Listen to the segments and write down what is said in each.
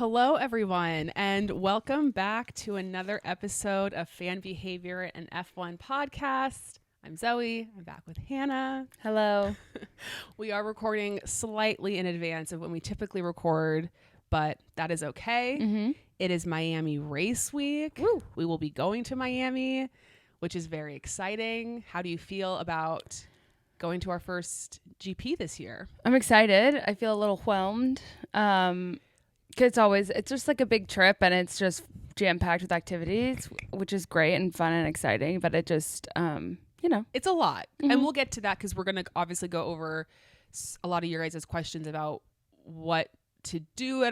Hello, everyone, and welcome back to another episode of Fan Behavior and F1 Podcast. I'm Zoe. I'm back with Hannah. Hello. We are recording slightly in advance of when we typically record, but that is okay. Mm-hmm. It is Miami race week. Woo. We will be going to Miami, which is very exciting. How do you feel about going to our first GP this year? I'm excited. I feel a little whelmed. It's just like a big trip and it's just jam-packed with activities, which is great and fun and exciting, but it just, It's a lot. Mm-hmm. And we'll get to that because we're going to obviously go over a lot of your guys' questions about what to do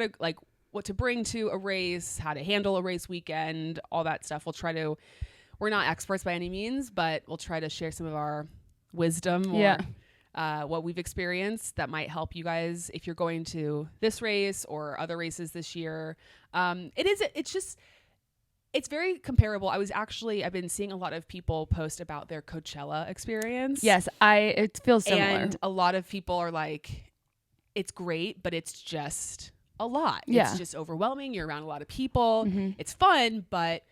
what to bring to a race, how to handle a race weekend, all that stuff. We're not experts by any means, but we'll try to share some of our wisdom or what we've experienced that might help you guys if you're going to this race or other races this year. It's very comparable. I've been seeing a lot of people post about their Coachella experience. Yes, it feels similar. And a lot of people are like, it's great, but it's just a lot. Yeah. It's just overwhelming. You're around a lot of people. Mm-hmm. It's fun, but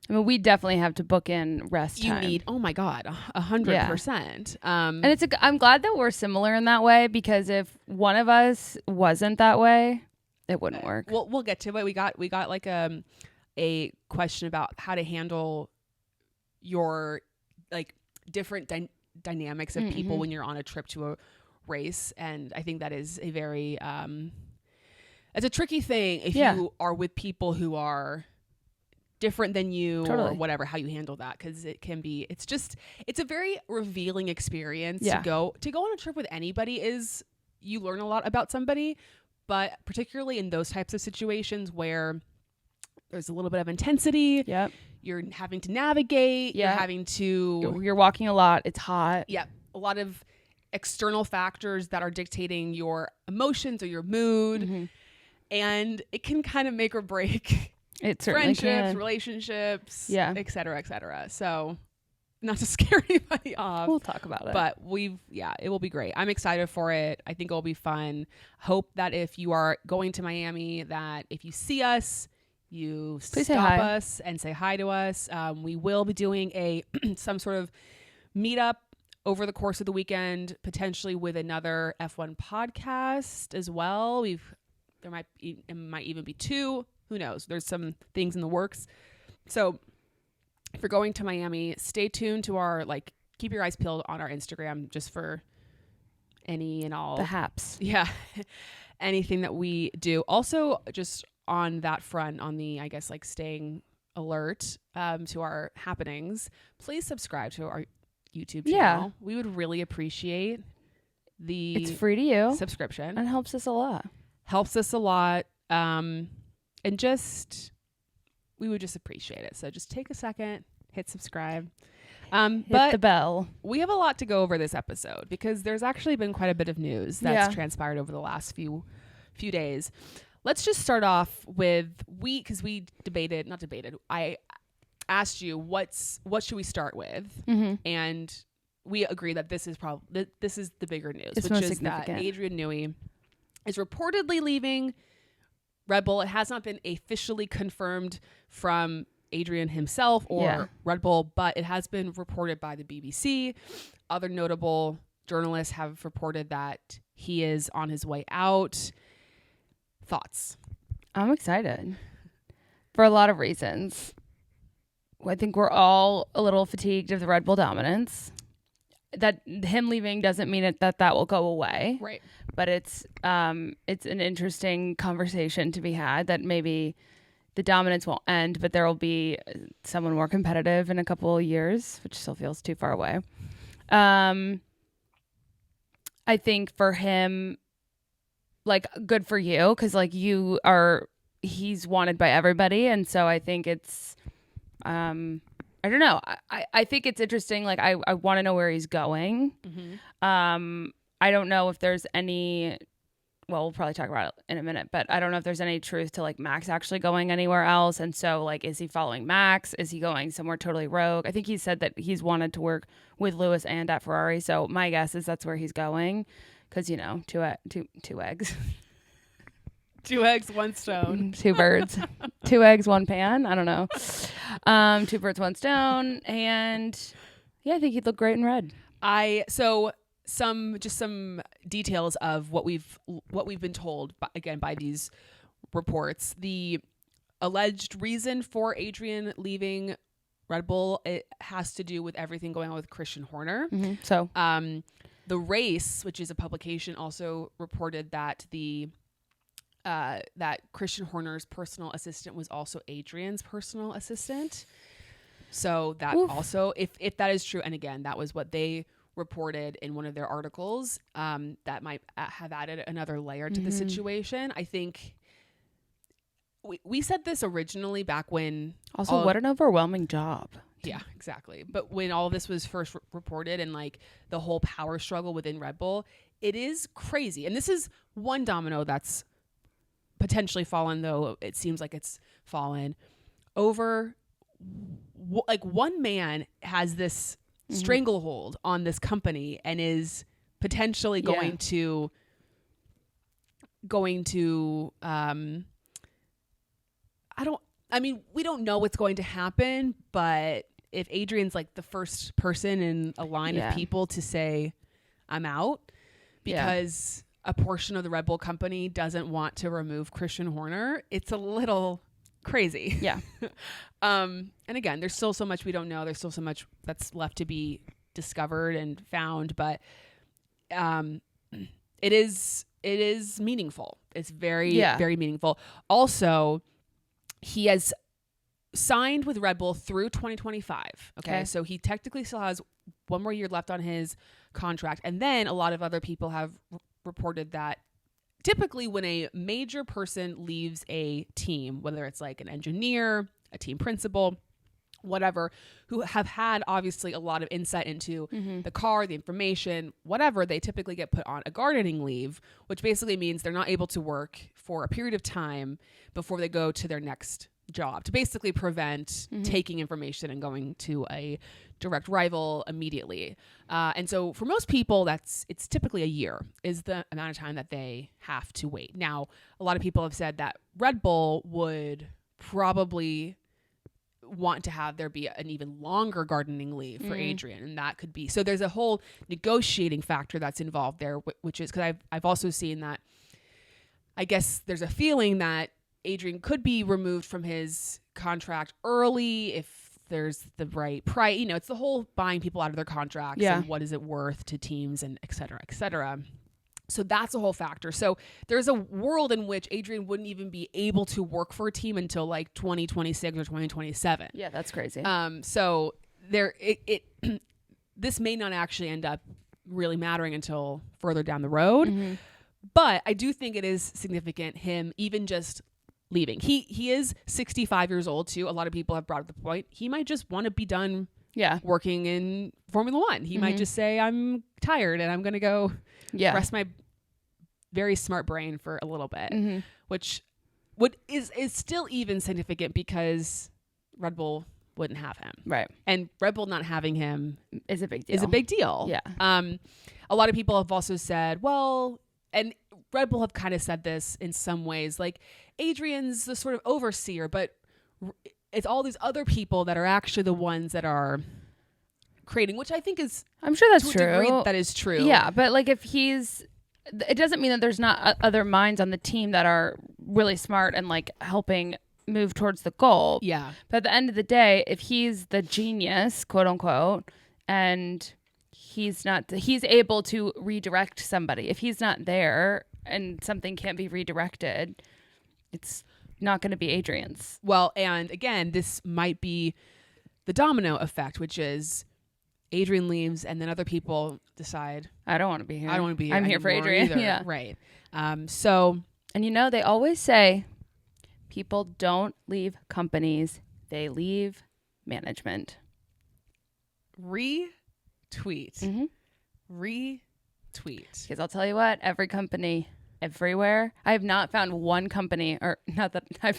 I mean, we definitely have to book in rest time. You need, oh my God, 100%. And I'm glad that we're similar in that way, because if one of us wasn't that way, it wouldn't work. We'll get to it. We got like a question about how to handle your like different dynamics of people when you're on a trip to a race, and I think that is a very it's a tricky thing if you are with people who are different than you or whatever, how you handle that, because it's a very revealing experience to go on a trip with anybody. Is you learn a lot about somebody, but particularly in those types of situations where there's a little bit of intensity. Yep. You're having to navigate. Yep. You're walking a lot. It's hot. Yeah. A lot of external factors that are dictating your emotions or your mood. Mm-hmm. And it can kind of make or break friendships, relationships, et cetera, et cetera. So not to scare anybody off. We'll talk about it. But it will be great. I'm excited for it. I think it'll be fun. Hope that if you are going to Miami, that if you see us, you please stop us and say hi to us. We will be doing some sort of meetup over the course of the weekend, potentially with another F1 podcast as well. It might even be two. Who knows? There's some things in the works. So if you're going to Miami, stay tuned to our, keep your eyes peeled on our Instagram just for any and all. The haps. Yeah. Anything that we do. Also, just on that front, on the, I guess, staying alert to our happenings, please subscribe to our YouTube channel. Yeah. We would really appreciate it's free to you. Subscription. And helps us a lot. And we would just appreciate it. So just take a second, hit subscribe. Hit the bell. We have a lot to go over this episode because there's actually been quite a bit of news that's transpired over the last few days. Let's just start off with I asked you what should we start with, and we agree that this is the bigger news, which is that Adrian Newey is reportedly leaving Red Bull. It has not been officially confirmed from Adrian himself or Red Bull, but it has been reported by the BBC. Other notable journalists have reported that he is on his way out. Thoughts? I'm excited for a lot of reasons. I think we're all a little fatigued of the Red Bull dominance. That him leaving doesn't mean that will go away. Right. But it's an interesting conversation to be had, that maybe the dominance won't end, but there will be someone more competitive in a couple of years, which still feels too far away. I think for him, good for you, because he's wanted by everybody. And so I think it's, I don't know. I think it's interesting. I want to know where he's going. Mm-hmm. I don't know if there's any, we'll probably talk about it in a minute, but I don't know if there's any truth to Max actually going anywhere else. And so is he following Max? Is he going somewhere totally rogue? I think he said that he's wanted to work with Lewis and at Ferrari. So my guess is that's where he's going. Cause two eggs. 2 eggs, 1 stone. 2 birds. 2 eggs, 1 pan. I don't know. 2 birds, 1 stone. And yeah, I think he'd look great in red. So some details of what we've been told by these reports. The alleged reason for Adrian leaving Red Bull, it has to do with everything going on with Christian Horner. Mm-hmm. So The Race, which is a publication, also reported that that Christian Horner's personal assistant was also Adrian's personal assistant. So that also, if that is true, and again, that was what they reported in one of their articles, that might have added another layer to the situation. I think we said this originally back when... Also, what an overwhelming job. Yeah, exactly. But when all of this was first reported and like the whole power struggle within Red Bull, it is crazy. And this is one domino that's potentially fallen, though it seems like it's fallen over. Like one man has this stranglehold on this company and is potentially going to we don't know what's going to happen, but if Adrian's like the first person in a line of people to say, I'm out, because a portion of the Red Bull company doesn't want to remove Christian Horner, it's a little crazy. Yeah. And again, there's still so much we don't know. There's still so much that's left to be discovered and found, but it is meaningful. It's very, very meaningful. Also, he has signed with Red Bull through 2025. Okay. So he technically still has 1 more year left on his contract. And then a lot of other people have reported that typically when a major person leaves a team, whether it's like an engineer, a team principal, whatever, who have had obviously a lot of insight into the car, the information, whatever, they typically get put on a gardening leave, which basically means they're not able to work for a period of time before they go to their next job, to basically prevent taking information and going to a direct rival immediately. And so for most people, it's typically a year is the amount of time that they have to wait. Now, a lot of people have said that Red Bull would probably want to have there be an even longer gardening leave for Adrian, and that could be, so there's a whole negotiating factor that's involved there, which is because I've also seen that I guess there's a feeling that Adrian could be removed from his contract early if there's the right price. You know, it's the whole buying people out of their contracts and what is it worth to teams and et cetera, et cetera. So that's a whole factor. So there's a world in which Adrian wouldn't even be able to work for a team until like 2026 or 2027. Yeah, that's crazy. So this may not actually end up really mattering until further down the road. But I do think it is significant him even just leaving. He is 65 years old too. A lot of people have brought up the point. He might just want to be done working in Formula One. He might just say, I'm tired and I'm going to go rest my very smart brain for a little bit, which is still even significant because Red Bull wouldn't have him. Right. And Red Bull not having him is a big deal. Yeah. A lot of people have also said, well, and Red Bull have kind of said this in some ways, like Adrian's the sort of overseer, but it's all these other people that are actually the ones that are creating, which I think is, I'm sure that's to true. A degree, that is true. Yeah. But like if it doesn't mean that there's not other minds on the team that are really smart and like helping move towards the goal. Yeah. But at the end of the day, if he's the genius, quote unquote, and he's able to redirect somebody, if he's not there and something can't be redirected, it's not going to be Adrian's. Well, and again, this might be the domino effect, which is Adrian leaves and then other people decide, I don't want to be here. I don't want to be here. I'm here for Adrian. Either. Yeah. Right. So, and you know, they always say people don't leave companies, they leave management. Retweet. Retweet. Because I'll tell you what, every company, everywhere, I have not found one company, or not that I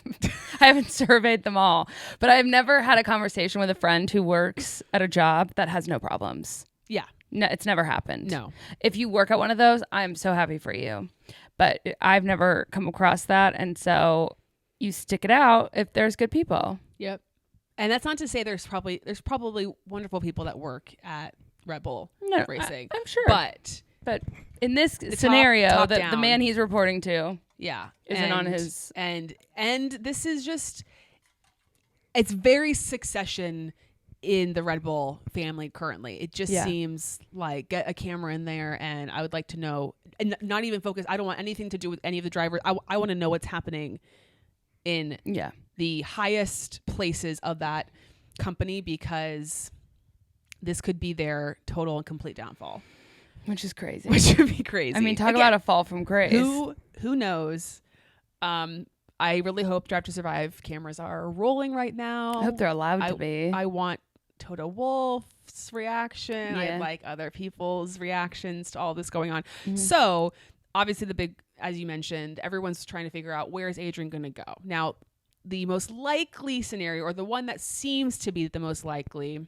haven't surveyed them all, but I've never had a conversation with a friend who works at a job that has no problems. Yeah. No, it's never happened. No. If you work at one of those, I'm so happy for you. but I've never come across that. And so you stick it out if there's good people. Yep. And that's not to say there's probably wonderful people that work at Red Bull Racing. I'm sure. But in this scenario, top the man he's reporting to isn't on his... And this is just... It's very Succession in the Red Bull family currently. It just seems like get a camera in there, and I would like to know, and not even focus. I don't want anything to do with any of the drivers. I want to know what's happening in the highest places of that company, because this could be their total and complete downfall. Which is crazy. Which would be crazy. I mean, talk about a fall from grace. Who knows? I really hope Drive to Survive cameras are rolling right now. I hope they're allowed to be. I want Toto Wolff's reaction. Yeah. I'd like other people's reactions to all this going on. Mm-hmm. So obviously the big, as you mentioned, everyone's trying to figure out, where is Adrian going to go? Now, the most likely scenario, or the one that seems to be the most likely,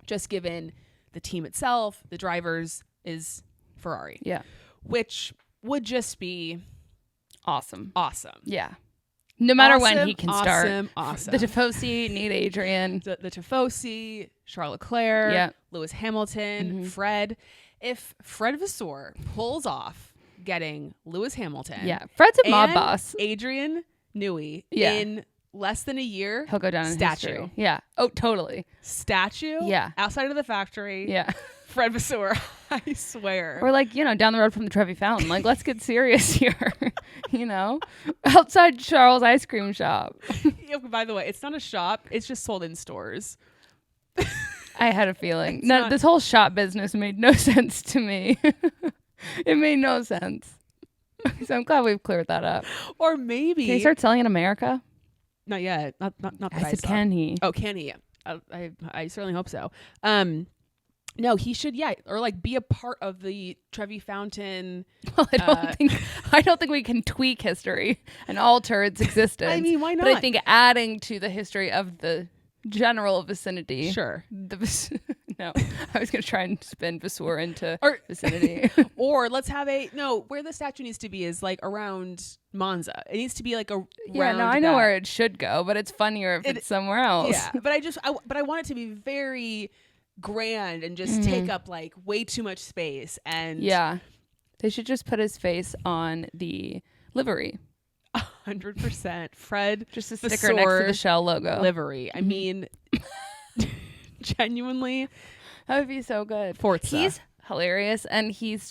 just given the team itself, the drivers, is Ferrari. Yeah. Which would just be awesome. Yeah. No matter when he can start. Awesome. The Tifosi need Adrian. The Tifosi, Charles Leclerc, Lewis Hamilton, Fred. If Fred Vasseur pulls off getting Lewis Hamilton. Yeah. Fred's a mob boss. Adrian Newey in less than a year. He'll go down in history. Yeah. Oh, totally. Statue. Yeah. Outside of the factory. Yeah. Fred Vasseur, I swear. Or down the road from the Trevi Fountain. Let's get serious here. Outside Charles' ice cream shop. By the way, it's not a shop. It's just sold in stores. I had a feeling. This whole shop business made no sense to me. It made no sense. So I'm glad we've cleared that up. Or maybe... Can he start selling in America? Not yet. Not that I said, saw. can he? Oh, can he? I certainly hope so. No, he should, or be a part of the Trevi Fountain. Well, I don't think we can tweak history and alter its existence. I mean, why not? But I think adding to the history of the general vicinity. Sure. No, I was going to try and spin Vasseur into vicinity. Or let's have where the statue needs to be is around Monza. It needs to be a I know where it should go, but it's funnier if it's somewhere else. Yeah, but I want it to be very grand and just take up way too much space. And they should just put his face on the livery. 100%. Fred, just a sticker next to the Shell logo livery. I mean, genuinely, that would be so good. Forza. He's hilarious, and he's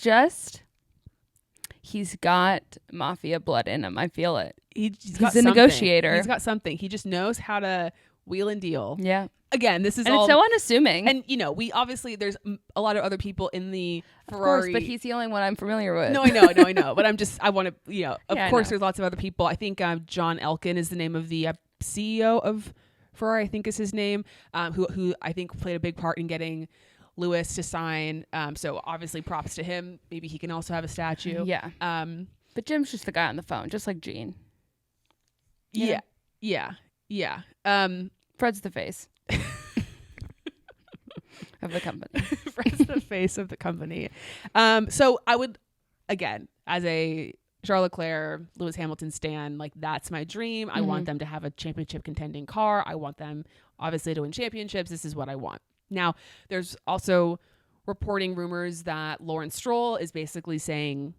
got mafia blood in him. I feel it. He's a negotiator. He's got something. He just knows how to wheel and deal. Yeah. Again, this is and all... it's so unassuming. And, we obviously, there's a lot of other people in the Ferrari... Of course, but he's the only one I'm familiar with. No, I know. But I want to, of course, there's lots of other people. I think John Elkann is the name of the CEO of Ferrari, I think is his name, who I think played a big part in getting Lewis to sign. So obviously props to him. Maybe he can also have a statue. Yeah. But Jim's just the guy on the phone, just like Gene. Yeah. Fred's the face of the company. Fred's the face of the company. So I would, again, as a Charles Leclerc, Lewis Hamilton stan, that's my dream. I want them to have a championship contending car. I want them obviously to win championships. This is what I want. Now, there's also reporting rumors that Lawrence Stroll is basically saying,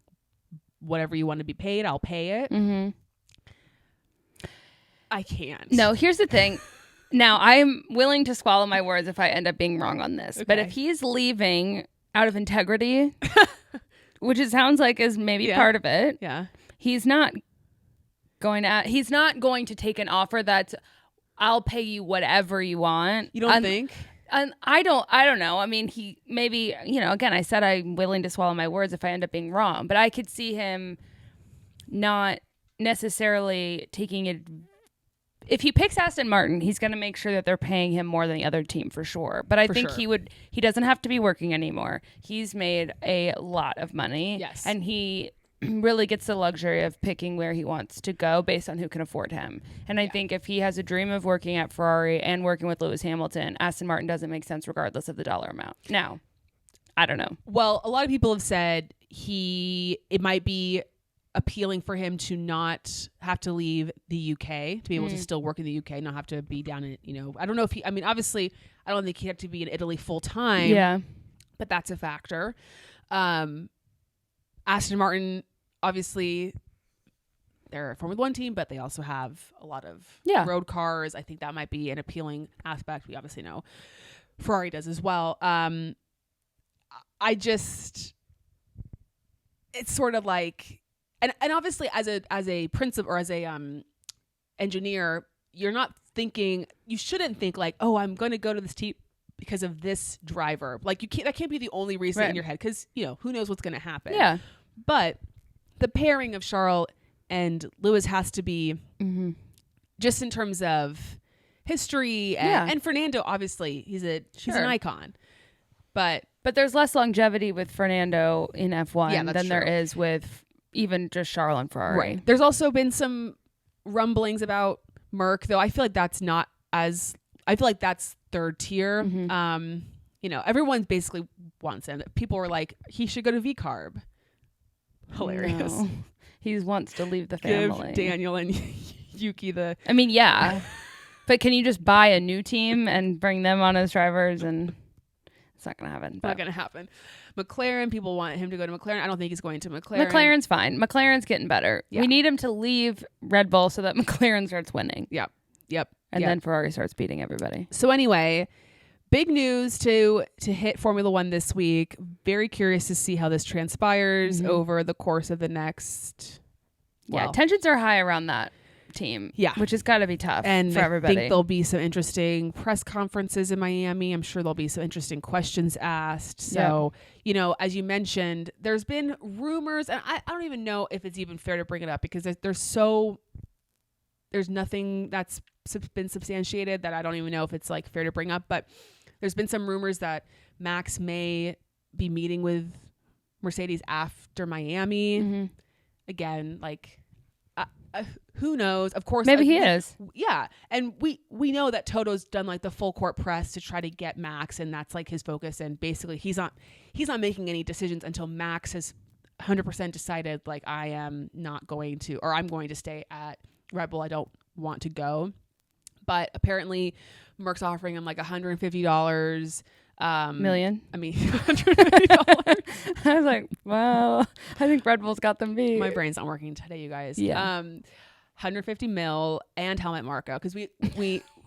whatever you want to be paid, I'll pay it. Mm-hmm. I can't. No, here's the thing. Now, I'm willing to swallow my words if I end up being wrong on this. Okay. But if he's leaving out of integrity, which it sounds like is maybe part of it, he's not going to take an offer that's, I'll pay you whatever you want. You don't think? And I don't know. I mean, he maybe, again, I said I'm willing to swallow my words if I end up being wrong. But I could see him not necessarily taking it. If he picks Aston Martin, he's going to make sure that they're paying him more than the other team for sure. But I think he doesn't have to be working anymore. He's made a lot of money. Yes. And he really gets the luxury of picking where he wants to go based on who can afford him. And I think if he has a dream of working at Ferrari and working with Lewis Hamilton, Aston Martin doesn't make sense regardless of the dollar amount. Now, I don't know. Well, a lot of people have said it might be appealing for him to not have to leave the UK, to be able to still work in the UK, not have to be down in, I don't know if I mean, obviously, I don't think he had to be in Italy full time. Yeah. But that's a factor. Aston Martin, obviously, they're a Formula One team, but they also have a lot of road cars. I think that might be an appealing aspect. We obviously know Ferrari does as well. It's sort of like, and obviously as a principal or as a engineer, you shouldn't think like, oh, I'm going to go to this team because of this driver. Like that can't be the only reason in your head, because who knows what's going to happen. Yeah. But the pairing of Charles and Lewis has to be just in terms of history and Fernando, obviously he's an icon, but there's less longevity with Fernando in F1 than there true. is with even just Charles and Ferrari. Right. There's also been some rumblings about Merc, though I feel like that's third tier. Everyone basically wants him. People were like, he should go to VCarb. Hilarious. No. He wants to leave the family. Give Daniel and Yuki the... I mean, yeah. But can you just buy a new team and bring them on as drivers? And it's not going to happen. Not going to happen. McLaren, people want him to go to McLaren. I don't think he's going to McLaren. McLaren's fine. McLaren's getting better. Yeah. We need him to leave Red Bull so that McLaren starts winning. Yep. And then Ferrari starts beating everybody. So anyway, big news to hit Formula One this week. Very curious to see how this transpires over the course of the next... Yeah, tensions are high around that team. Yeah. Which has got to be tough for everybody. I think there'll be some interesting press conferences in Miami. I'm sure there'll be some interesting questions asked. So, as you mentioned, there's been rumors, and I don't even know if it's even fair to bring it up, because there's nothing that's been substantiated that I don't even know if it's like fair to bring up. But there's been some rumors that Max may be meeting with Mercedes after Miami. Again, like, who knows? Of course, maybe he is. Yeah, and we know that Toto's done like the full court press to try to get Max, and that's like his focus. And basically, he's not making any decisions until Max has 100% decided, like, I am not going to, or I'm going to stay at Red Bull. I don't want to go. But apparently, Merck's offering him like $150 million. I mean, $150. I was like, well, I think Red Bull's got them beat. My brain's not working today, you guys. Yeah. 150 mil and helmet Marco, because we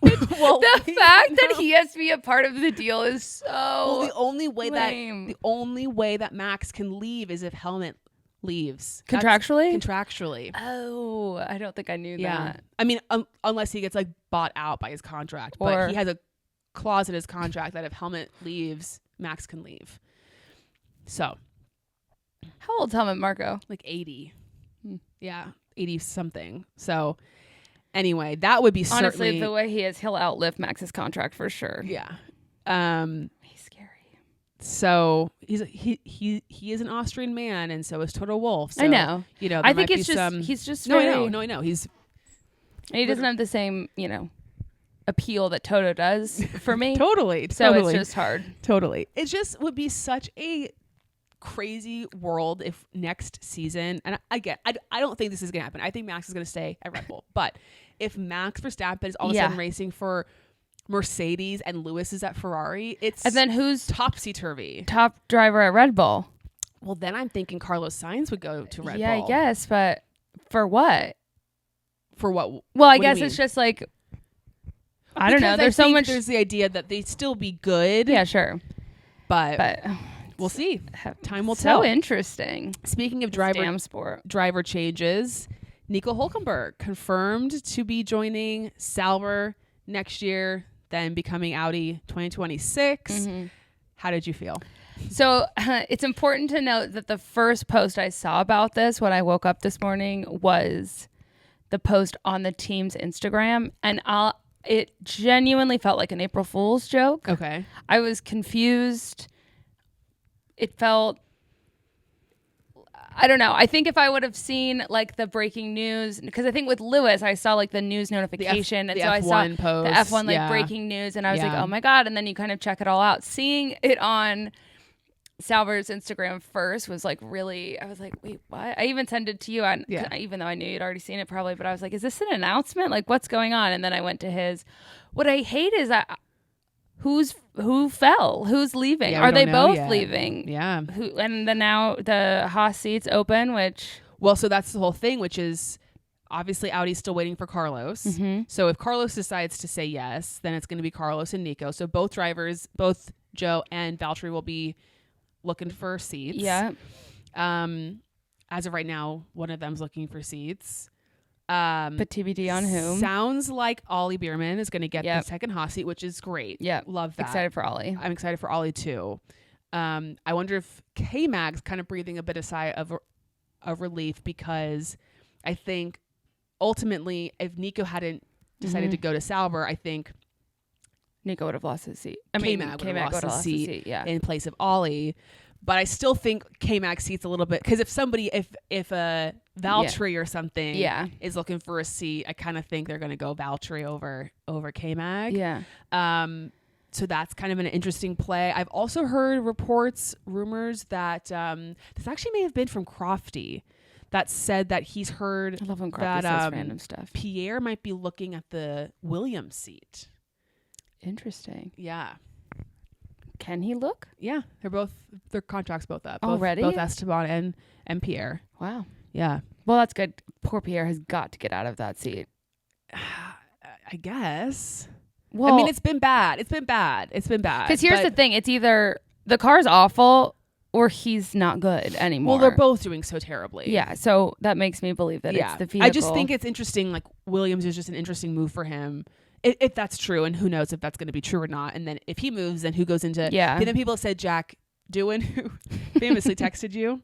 the fact that he has to be a part of the deal is so the only way lame. that Max can leave is if helmet leaves contractually. Oh, I don't think I knew that. I mean, unless he gets like bought out by his contract, but he has a clause in his contract that if helmet leaves, Max can leave. So how old's helmet Marco? Like 80. Yeah, 80 something. So anyway, that would be honestly certainly, the way he is, he'll outlive Max's contract for sure. Yeah. He's scary. So he is an Austrian man, and so is Toto Wolff. So, I know. I think it's just he's just very, I know. He doesn't have the same, appeal that Toto does for me. Totally. So it's just hard. Totally. It just would be such a crazy world if next season, and I don't think this is gonna happen. I think Max is gonna stay at Red Bull. But if Max Verstappen is all of a sudden racing for Mercedes and Lewis is at Ferrari, and then who's topsy-turvy? Top driver at Red Bull. Well, then I'm thinking Carlos Sainz would go to Red Bull. Yeah, I guess, but for what? For what? Well, I guess it's just like, I don't know. There's so much. There's the idea that they'd still be good. Yeah, sure. But we'll see. Time will tell. So interesting. Speaking of driver changes, Nico Hülkenberg confirmed to be joining Sauber next year, then becoming Audi 2026. How did you feel? So it's important to note that the first post I saw about this when I woke up this morning was the post on the team's Instagram, and it genuinely felt like an April Fool's joke. Okay. I was confused. It felt, I don't know. I think if I would have seen like the breaking news, because I think with Lewis, I saw like the news notification. And so I saw post. The F1 breaking news, and I was like, oh my God. And then you kind of check it all out. Seeing it on Sauber's Instagram first was like really, I was like, wait, what? I even sent it to you, even though I knew you'd already seen it probably, but I was like, is this an announcement? Like, what's going on? And then I went to his. What I hate is that who fell? Who's leaving? Yeah, Are they both yet. leaving? Yeah. And then now the Haas seat's open, which. Well, so that's the whole thing, which is obviously Audi's still waiting for Carlos. Mm-hmm. So if Carlos decides to say yes, then it's going to be Carlos and Nico. So both drivers, both Joe and Valtteri, will be looking for seats. Yeah. As of right now, one of them's looking for seats. But TBD on whom. Sounds like Ollie Bierman is going to get the second Haas seat, which is great. Yeah. Love that. Excited for Ollie. I'm excited for Ollie too. I wonder if K-Mag's kind of breathing a bit of sigh of relief, because I think ultimately if Nico hadn't decided to go to Sauber, I think Nico would have lost his seat. K-Mag would have lost his seat yeah. in place of Ollie. But I still think K-Mag seat's a little bit, because if a Valtteri or something is looking for a seat, I kind of think they're going to go Valtteri over K-Mag. Yeah. So that's kind of an interesting play. I've also heard rumors that this actually may have been from Crofty, that said that he's heard I love when Crofty says random stuff. Pierre might be looking at the Williams seat. Interesting. Yeah. Can he look? Yeah, their contracts both up. Already? Both Esteban and Pierre. Wow. Yeah. Well, that's good. Poor Pierre has got to get out of that seat. I guess. Well, I mean, it's been bad. Because here's the thing. It's either the car's awful or he's not good anymore. Well, they're both doing so terribly. Yeah, so that makes me believe that it's the vehicle. I just think it's interesting. Like, Williams is just an interesting move for him. If that's true, and who knows if that's going to be true or not. And then if he moves, then who goes into... Yeah. And then people have said Jack Doohan, who famously texted you.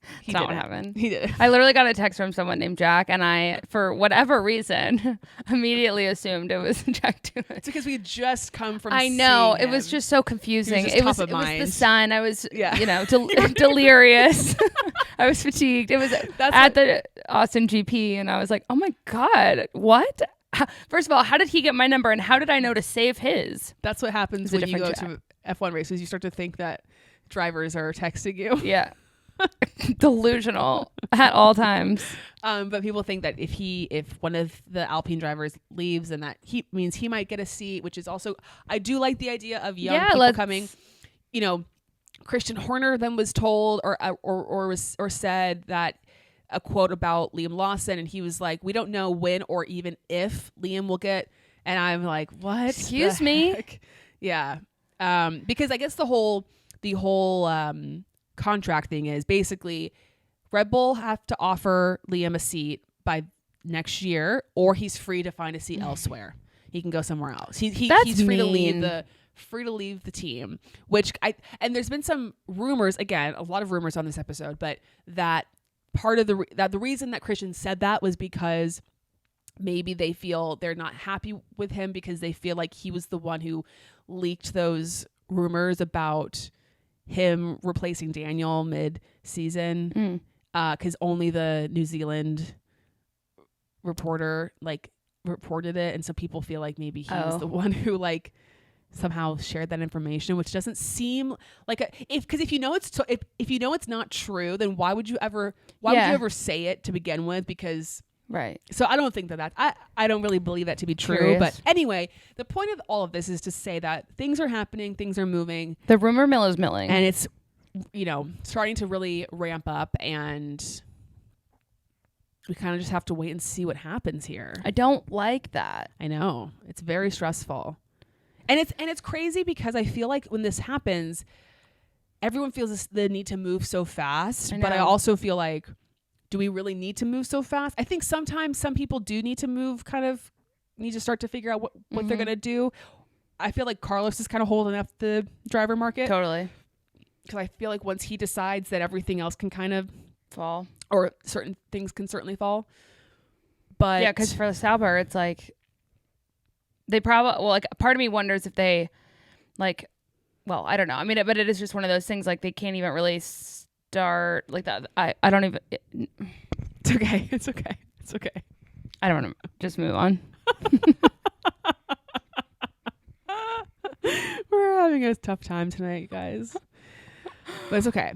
That's not what happened. He did. I literally got a text from someone named Jack, and I, for whatever reason, immediately assumed it was Jack Doohan. It's because we had just come from I know. seeing It was him. just so confusing. It was the mind. sun. I was, delirious. I was fatigued. It was the Austin GP, and I was like, oh my God, what? First of all, how did he get my number, and how did I know to save his? That's what happens when you go to F1 races. You start to think that drivers are texting you. Yeah. Delusional at all times. But people think that if one of the Alpine drivers leaves, and that means he might get a seat, which is also, I do like the idea of young people coming. You know, Christian Horner then was told or said that a quote about Liam Lawson, and he was like, we don't know when or even if Liam will get, and I'm like, what? Excuse me? Heck? Yeah. Because I guess the whole contract thing is basically Red Bull have to offer Liam a seat by next year, or he's free to find a seat elsewhere. He can go somewhere else. He's free to leave the team, and there's been some rumors, again, a lot of rumors on this episode, but that part of the reason that Christian said that was because maybe they feel they're not happy with him because they feel like he was the one who leaked those rumors about him replacing Daniel mid-season, because only the New Zealand reporter reported it, and so people feel like maybe he was the one who somehow shared that information, which doesn't seem like if you know it's not true, then why would you ever say it to begin with? Because right. So I don't think that I don't really believe that to be true. Curious. But anyway, the point of all of this is to say that things are happening, things are moving. The rumor mill is milling, and it's starting to really ramp up, and we kind of just have to wait and see what happens here. I don't like that. I know, it's very stressful. And it's crazy because I feel like when this happens, everyone feels the need to move so fast. But I also feel like, do we really need to move so fast? I think sometimes some people do need to start to figure out what they're going to do. I feel like Carlos is kind of holding up the driver market. Totally. Because I feel like once he decides that everything else can kind of fall, or certain things can certainly fall. But yeah, because for the Sauber, it's like, they probably, part of me wonders if they, I don't know. I mean, but it is just one of those things, they can't even really start like that. I don't even. It's okay. It's okay. It's okay. I don't want to just move on. We're having a tough time tonight, guys. But it's okay.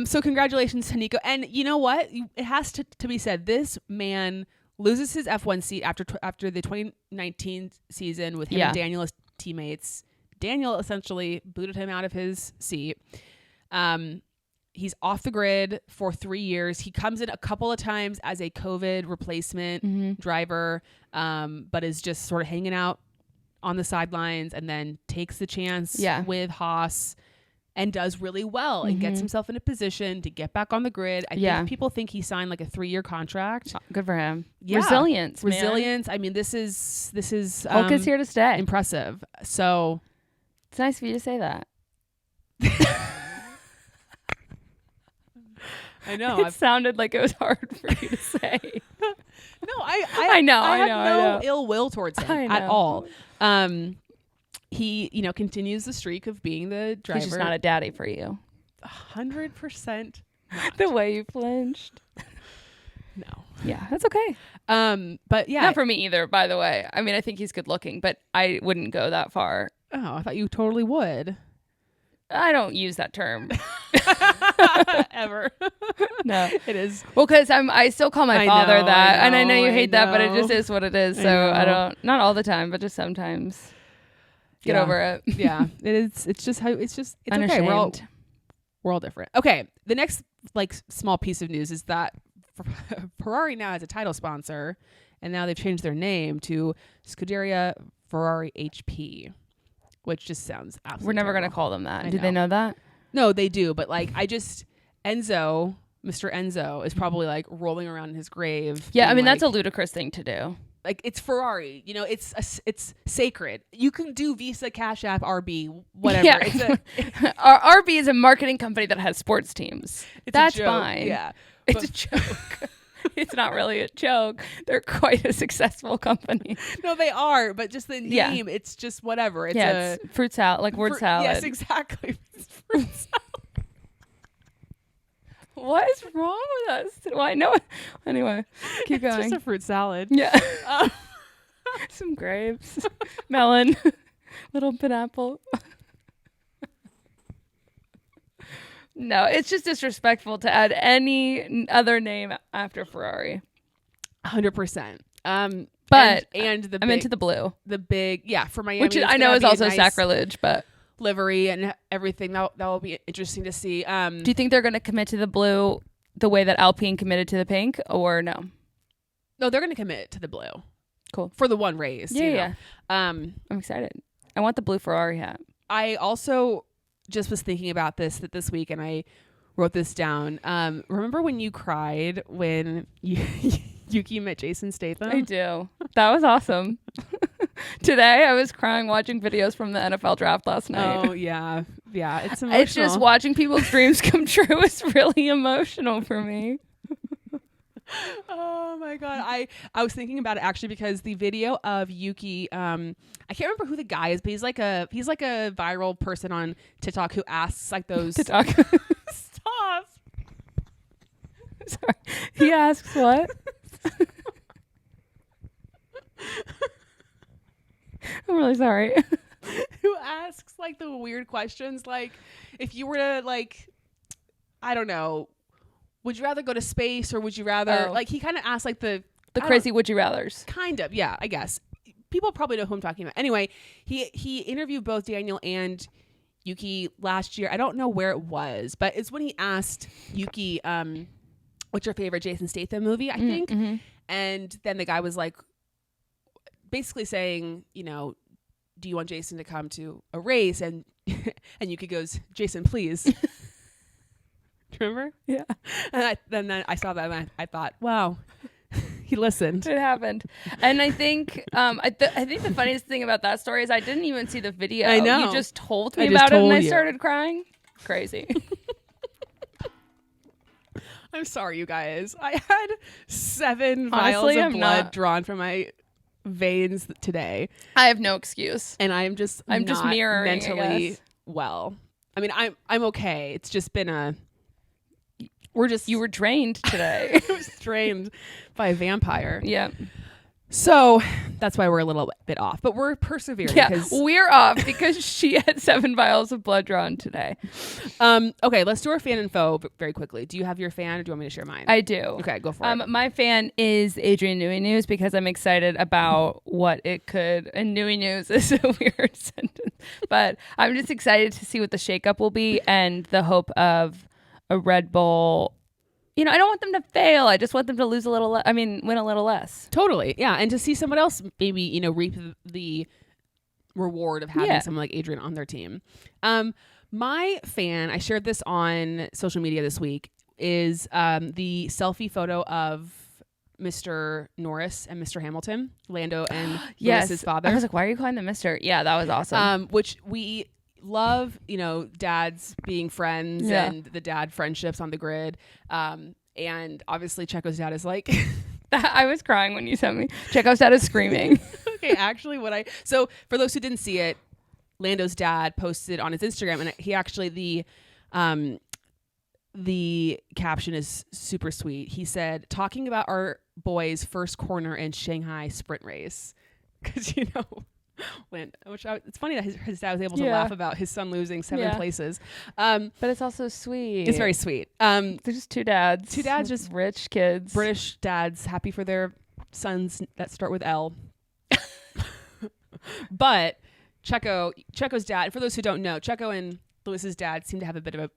So congratulations to Nico. And you know what? It has to be said. This man loses his F1 seat after the 2019 season with him and Daniel as teammates. Daniel essentially booted him out of his seat. He's off the grid for 3 years. He comes in a couple of times as a COVID replacement driver, but is just sort of hanging out on the sidelines, and then takes the chance with Haas and does really well and gets himself in a position to get back on the grid. I think people think he signed like a 3-year contract. Good for him. Yeah. Resilience. I mean, this is Hulk is here to stay. Impressive. So it's nice of you to say that. I know. It sounded like it was hard for you to say. No, I know. I know. no ill will towards him at all. He, continues the streak of being the driver. He's just not a daddy for you. 100%. The way you flinched. No. Yeah, that's okay. But yeah. Not for me either, by the way. I mean, I think he's good looking, but I wouldn't go that far. Oh, I thought you totally would. I don't use that term. Ever. No. It is. Well, because I still call my father that. And I know you hate that, but it just is what it is. So I don't, not all the time, but just sometimes. Get over it. Yeah. It is. It's just it's Unashamed. okay. We're all different. Okay. The next small piece of news is that Ferrari now has a title sponsor, and now they've changed their name to Scuderia Ferrari HP. Which just sounds absolutely We're never going to call them that. Do they know that? No, they do. But Mr. Enzo is probably rolling around in his grave. Yeah, I mean, that's a ludicrous thing to do. It's Ferrari. It's sacred. You can do Visa, Cash App, RB, whatever. Yeah. RB is a marketing company that has sports teams. That's fine. Yeah. It's a joke. It's not really a joke. They're quite a successful company. No, they are, but just the name, it's just whatever. It's fruit salad, word salad. Yes, exactly. It's fruit salad. What is wrong with us? Why? No. Anyway, keep going. It's just a fruit salad. Yeah. Some grapes, melon, little pineapple. No, it's just disrespectful to add any other name after Ferrari. 100%. But and I'm into the blue. The big, for Miami. Which I know is also sacrilege, but livery and everything. That will be interesting to see. Do you think they're going to commit to the blue the way that Alpine committed to the pink, or no? No, they're going to commit to the blue. Cool. For the one race. Yeah. I'm excited. I want the blue Ferrari hat. I also just was thinking about this week, and I wrote this down. Remember when you cried when Yuki met Jason Statham? I do. That was awesome. Today I was crying watching videos from the NFL draft last night. Oh yeah. It's emotional. It's just watching people's dreams come true is really emotional for me. Oh my god, I was thinking about it actually because the video of Yuki, I can't remember who the guy is, but he's like a viral person on TikTok who asks those TikTok. Stop. Sorry. He asks what? I'm really sorry. Who asks the weird questions, if you were to I don't know, would you rather go to space or would you rather he kind of asked the crazy would you rathers. Kind of, yeah, I guess. People probably know who I'm talking about. Anyway, he interviewed both Daniel and Yuki last year. I don't know where it was, but it's when he asked Yuki, what's your favorite Jason Statham movie, I think. Mm-hmm. And then the guy was basically saying, do you want Jason to come to a race? And Yuki goes, Jason, please. Remember? Yeah. And then I saw that and I thought, wow, he listened. It happened. And I think I think the funniest thing about that story is I didn't even see the video. I know. You just told me about it and I started crying. Crazy. I'm sorry, you guys. I had 7 vials of blood drawn from my veins today. I have no excuse. And I'm just mirroring mentally well. I mean, I'm okay. It's just been you were drained today. I was drained by a vampire. Yeah. So that's why we're a little bit off, but we're persevering. Yeah, we're off because she had 7 vials of blood drawn today. Okay, let's do our fan info very quickly. Do you have your fan, or do you want me to share mine? I do. Okay, go for it. My fan is Adrian Newey News because I'm excited about what it could. And Newey News is a weird sentence, but I'm just excited to see what the shakeup will be and the hope of a Red Bull. You know, I don't want them to fail. I just want them to lose a little. Win a little less. Totally, yeah, and to see someone else maybe reap the reward of having someone like Adrian on their team. My fan, I shared this on social media this week, is the selfie photo of Mr. Norris and Mr. Hamilton, Lando and Lewis's father. I was like, why are you calling them Mr.? Yeah, that was awesome. Which we love, dads being friends and the dad friendships on the grid. And obviously Checo's dad is like... I was crying when you sent me. Checo's dad is screaming. Okay, actually so for those who didn't see it, Lando's dad posted on his Instagram, and he actually, the caption is super sweet. He said, talking about our boys' first corner in Shanghai sprint race. Because, it's funny that his dad was able to laugh about his son losing 7 places. But it's also sweet. It's very sweet. They're just two dads. Two dads, just rich kids. British dads, happy for their sons that start with L. But Checo's dad, for those who don't know, Checo and Lewis's dad seem to have a bit of a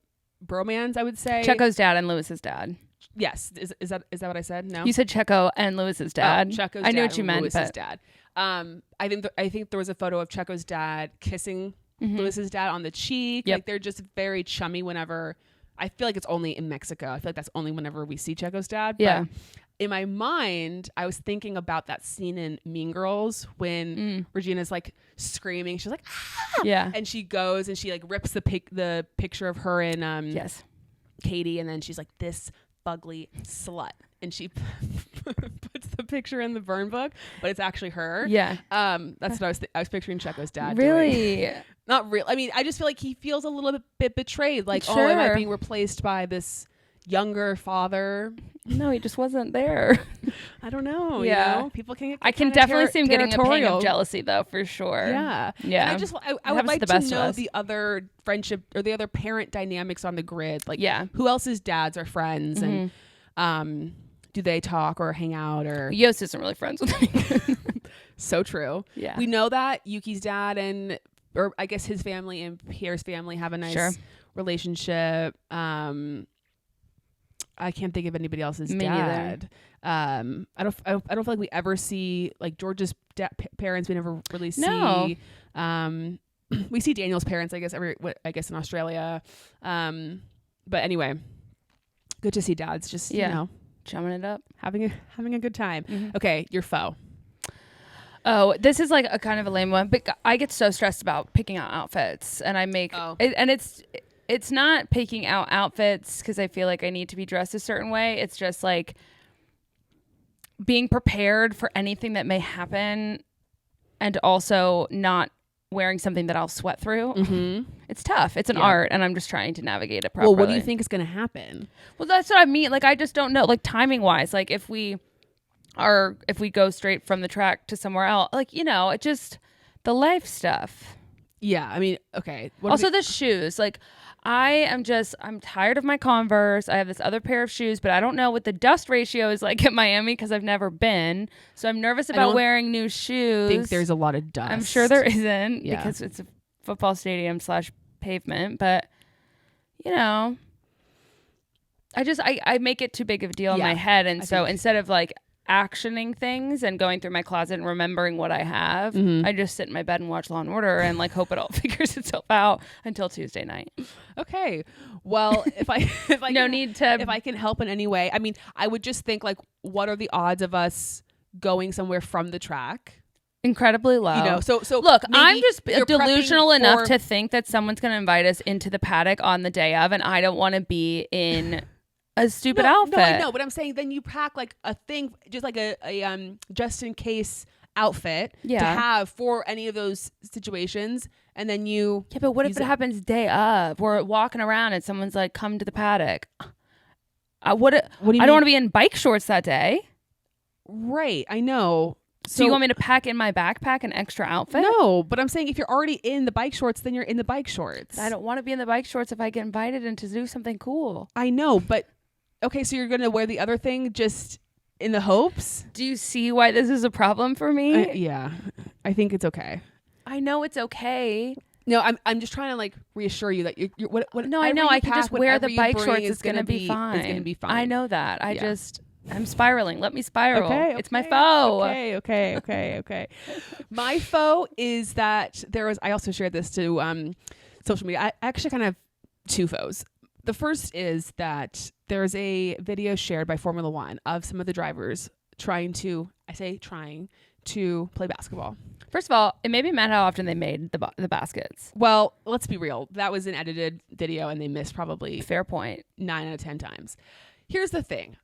bromance, I would say. Checo's dad and Lewis's dad. Yes. Is that what I said? No? You said Checo and Lewis's dad. Checo's I knew dad what you meant, Lewis's but... dad. I think there was a photo of Checo's dad kissing Lewis's dad on the cheek. Yep. Like they're just very chummy whenever... I feel like it's only in Mexico. I feel like that's only whenever we see Checo's dad. Yeah. But in my mind, I was thinking about that scene in Mean Girls when Regina's like screaming. She's like, ah! Yeah. And she goes and she like rips the picture of her and Katie, and then she's like, this fugly slut. And she puts the picture in the burn book, but it's actually her. Yeah. That's what I was picturing Checo's dad really doing. Not real. I mean, I just feel like he feels a little bit betrayed. Like, sure. am I being replaced by this younger father? No, he just wasn't there. I don't know. Yeah. People can get I can definitely see him getting a pang of jealousy, though, for sure. Yeah. Yeah. And I would like to know the other friendship or the other parent dynamics on the grid. Like, who else's dads are friends and do they talk or hang out or... Yost isn't really friends with anyone. So true. Yeah. We know that Yuki's dad or I guess his family and Pierre's family have a nice relationship. I can't think of anybody else's dad. I don't feel like we ever see like George's parents. We never really see. We see Daniel's parents, I guess, in Australia. But anyway, good to see dads just chumming it up, having a good time. Okay, your foe. Oh, this is like a kind of a lame one, but I get so stressed about picking out outfits, and I make and it's not picking out outfits because I feel like I need to be dressed a certain way. It's just like being prepared for anything that may happen, and also not wearing something that I'll sweat through. It's tough. It's an art, and I'm just trying to navigate it properly. Well, what do you think is going to happen? Well, that's what I mean. Like, I just don't know. Like, timing wise, like if we go straight from the track to somewhere else, like, it just the life stuff. Yeah, I mean, okay. Also, the shoes. Like, I'm tired of my Converse. I have this other pair of shoes, but I don't know what the dust ratio is like at Miami because I've never been. So I'm nervous about wearing new shoes. I think there's a lot of dust. I'm sure there isn't because it's a football stadium / pavement. But, I make it too big of a deal in my head. And so instead of like actioning things and going through my closet and remembering what I have, I just sit in my bed and watch Law and Order and like hope it all figures itself out until Tuesday night. Okay. Well, if I can help in any way, I mean, I would just think like, what are the odds of us going somewhere from the track? Incredibly low. So look, I'm just delusional enough to think that someone's going to invite us into the paddock on the day of, and I don't want to be in a stupid outfit. No, I know, but I'm saying then you pack like a thing, just like a just in case outfit to have for any of those situations, and then you. Yeah, but what if it happens day of? We're walking around and someone's like, "Come to the paddock." What do you mean? I don't want to be in bike shorts that day. Right, I know. So you want me to pack in my backpack an extra outfit? No, but I'm saying if you're already in the bike shorts, then you're in the bike shorts. I don't want to be in the bike shorts if I get invited and to do something cool. I know, but okay, so you're going to wear the other thing just in the hopes? Do you see why this is a problem for me? Yeah, I think it's okay. I know it's okay. No, I'm just trying to like reassure you that you're no, I know I can just wear the bike shorts. It's gonna be fine. It's gonna be fine. I know that. I'm spiraling. Let me spiral. Okay, it's my foe. Okay. My foe is that I also shared this to social media. I actually kind of have two foes. The first is that there's a video shared by Formula One of some of the drivers trying to play basketball. First of all, it made me mad how often they made the baskets. Well, let's be real. That was an edited video and they missed probably fair point 9 out of 10 times. Here's the thing.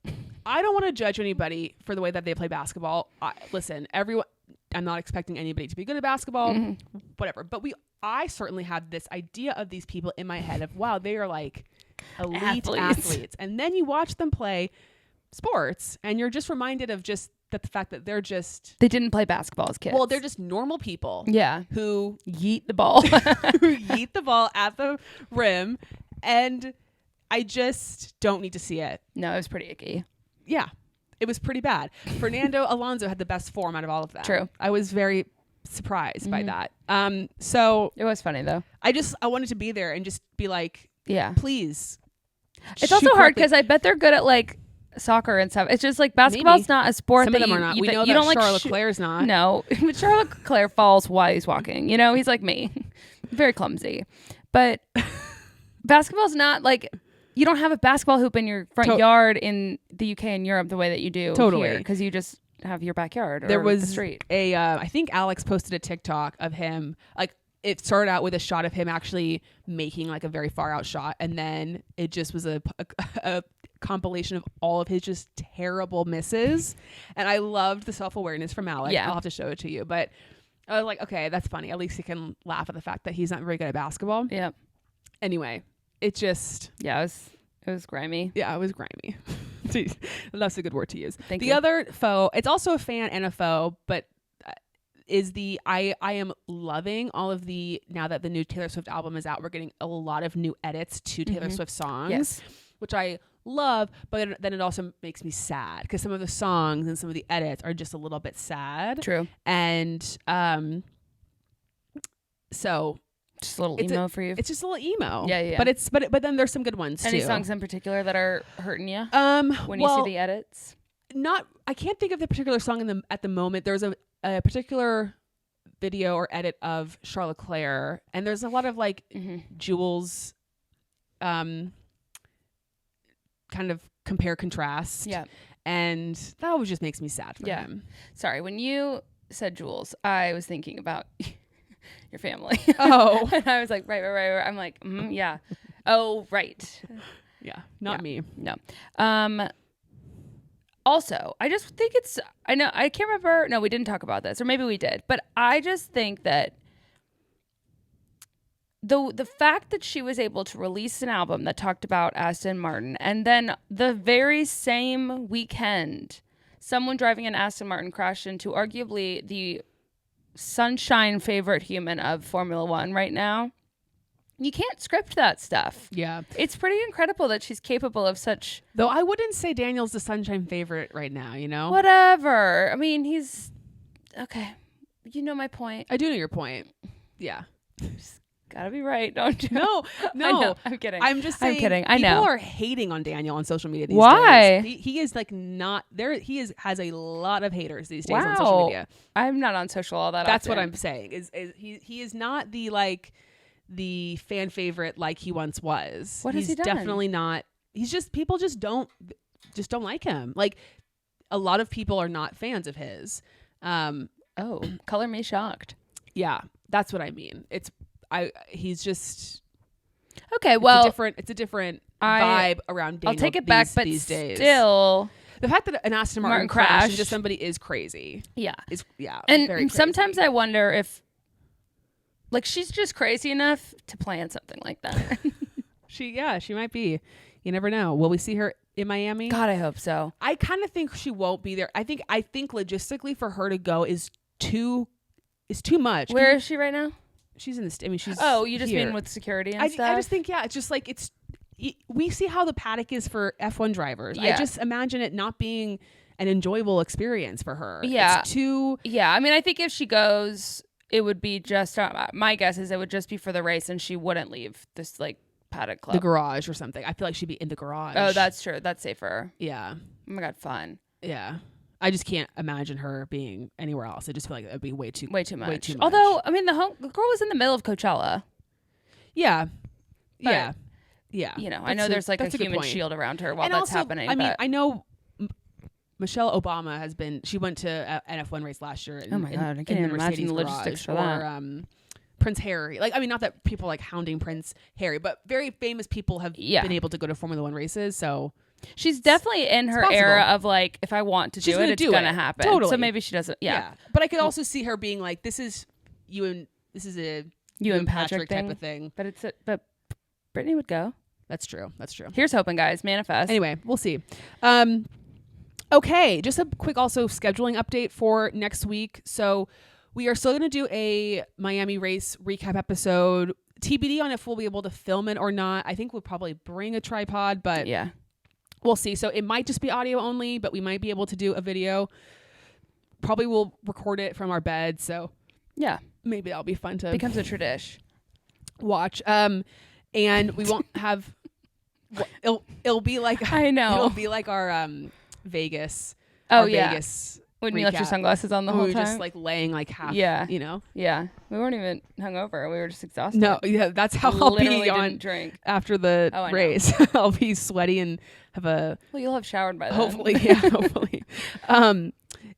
I don't want to judge anybody for the way that they play basketball. Listen, everyone, I'm not expecting anybody to be good at basketball, whatever. But I certainly have this idea of these people in my head of, wow, they are like elite athletes. And then you watch them play sports and you're just reminded of just the fact that they didn't play basketball as kids. Well, they're just normal people. Yeah. Who yeet the ball. who yeet the ball at the rim. And I just don't need to see it. No, it was pretty icky. Yeah, it was pretty bad. Fernando Alonso had the best form out of all of them. True. I was very surprised by that. So it was funny though. I wanted to be there and just be like, yeah, please. It's also hard because I bet they're good at like soccer and stuff. It's just like basketball's not a sport. Some of them are not. We know that Charles Leclerc's not. No, but Charles Leclerc falls while he's walking. You know, he's like me, very clumsy. But basketball's not like. You don't have a basketball hoop in your front yard in the UK and Europe the way that you do here because you just have your backyard or the street. I think Alex posted a TikTok of him. Like it started out with a shot of him actually making like a very far out shot, and then it just was a compilation of all of his just terrible misses. And I loved the self-awareness from Alex. Yeah. I'll have to show it to you, but I was like, okay, that's funny. At least he can laugh at the fact that he's not very good at basketball. Yeah. Anyway. It just... Yeah, it was grimy. Yeah, it was grimy. That's a good word to use. Thank you. The other foe, it's also a fan and a foe, but is I am loving all of now that the new Taylor Swift album is out, we're getting a lot of new edits to Taylor Swift songs, which I love, but then it also makes me sad because some of the songs and some of the edits are just a little bit sad. True. And so... Just a little emo for you. It's just a little emo. Yeah. But then there's some good ones too. Any songs in particular that are hurting you? When you see the edits? I can't think of the particular song at the moment. There's a particular video or edit of Charles Leclerc, and there's a lot of like Jules kind of compare contrast. Yeah. And that always just makes me sad for him. Sorry, when you said Jules, I was thinking about your family. Oh. And I was like, right. I'm like, yeah. Oh, right. Yeah, not me. No. Also, I just think I can't remember. No, we didn't talk about this, or maybe we did. But I just think that the fact that she was able to release an album that talked about Aston Martin, and then the very same weekend, someone driving an Aston Martin crashed into arguably the sunshine favorite human of Formula One right now. You can't script that stuff. Yeah. It's pretty incredible that she's capable of such... Though I wouldn't say Daniel's the sunshine favorite right now, you know? Whatever. I mean, he's... Okay. You know my point. I do know your point. Yeah. Just gotta be right, don't you? No. Know. I'm kidding. I'm just saying. I'm kidding. I know. People are hating on Daniel on social media these Why? days. He is like not there. Has a lot of haters these days on social media. I'm not on social all that That's often. what I'm saying. Is he is not the fan favorite like he once was. What has he done? He's definitely not. He's just, people just don't like him. Like a lot of people are not fans of his. Oh, color me shocked. Yeah, that's what I mean. He's just okay. Well, it's a different vibe around Daniel. I'll take it back, but these days. Still, the fact that an Aston Martin crashed into somebody is crazy. Yeah, and very crazy. Sometimes I wonder if, like, she's just crazy enough to plan something like that. She might be. You never know. Will we see her in Miami. God, I hope so. I kind of think she won't be there. I think logistically for her to go is too much. Where is she right now? She's in the. I mean, she's. Oh, you just here. mean with security and stuff? I just think it's just like we see how the paddock is for F1 drivers. Yeah. I just imagine it not being an enjoyable experience for her. Yeah. It's too. Yeah. I mean, I think if she goes, it would be just, my guess is it would just be for the race and she wouldn't leave this like paddock club. The garage or something. I feel like she'd be in the garage. Oh, that's true. That's safer. Yeah. Oh my God, fun. Yeah. I just can't imagine her being anywhere else. I just feel like it'd be way too much. Although, I mean, the girl was in the middle of Coachella. Yeah. But, yeah. Yeah. You know, I know there's like a human shield around her while that's happening. I mean, I know Michelle Obama she went to an F1 race last year. Oh my God. I can't even imagine the logistics for that. Or Prince Harry. Like, I mean, not that people like hounding Prince Harry, but very famous people have been able to go to Formula One races. So she's definit's in her era of like, if I want to do it, it's going to happen. Totally. So maybe she doesn't. Yeah. But I could also see her being like, this is a you and Patrick type of thing. But Brittany would go. That's true. Here's hoping, guys. Manifest. Anyway, we'll see. Okay. Just a quick also scheduling update for next week. So we are still going to do a Miami race recap episode. TBD on if we'll be able to film it or not. I think we'll probably bring a tripod, but yeah, we'll see. So it might just be audio only, but we might be able to do a video. Probably we'll record it from our bed. So yeah, maybe that'll be fun to becomes a tradition. Watch. And we won't have. It'll be like I know. It'll be like our Vegas. Oh our yeah. Vegas when you left your sunglasses on the whole time. We were just like laying like half. Yeah. You know. Yeah. We weren't even hungover. We were just exhausted. No. Yeah. That's how I'll be on drink after the race. I'll be sweaty and have a. Well, you'll have showered by then. Hopefully. Yeah. Hopefully. And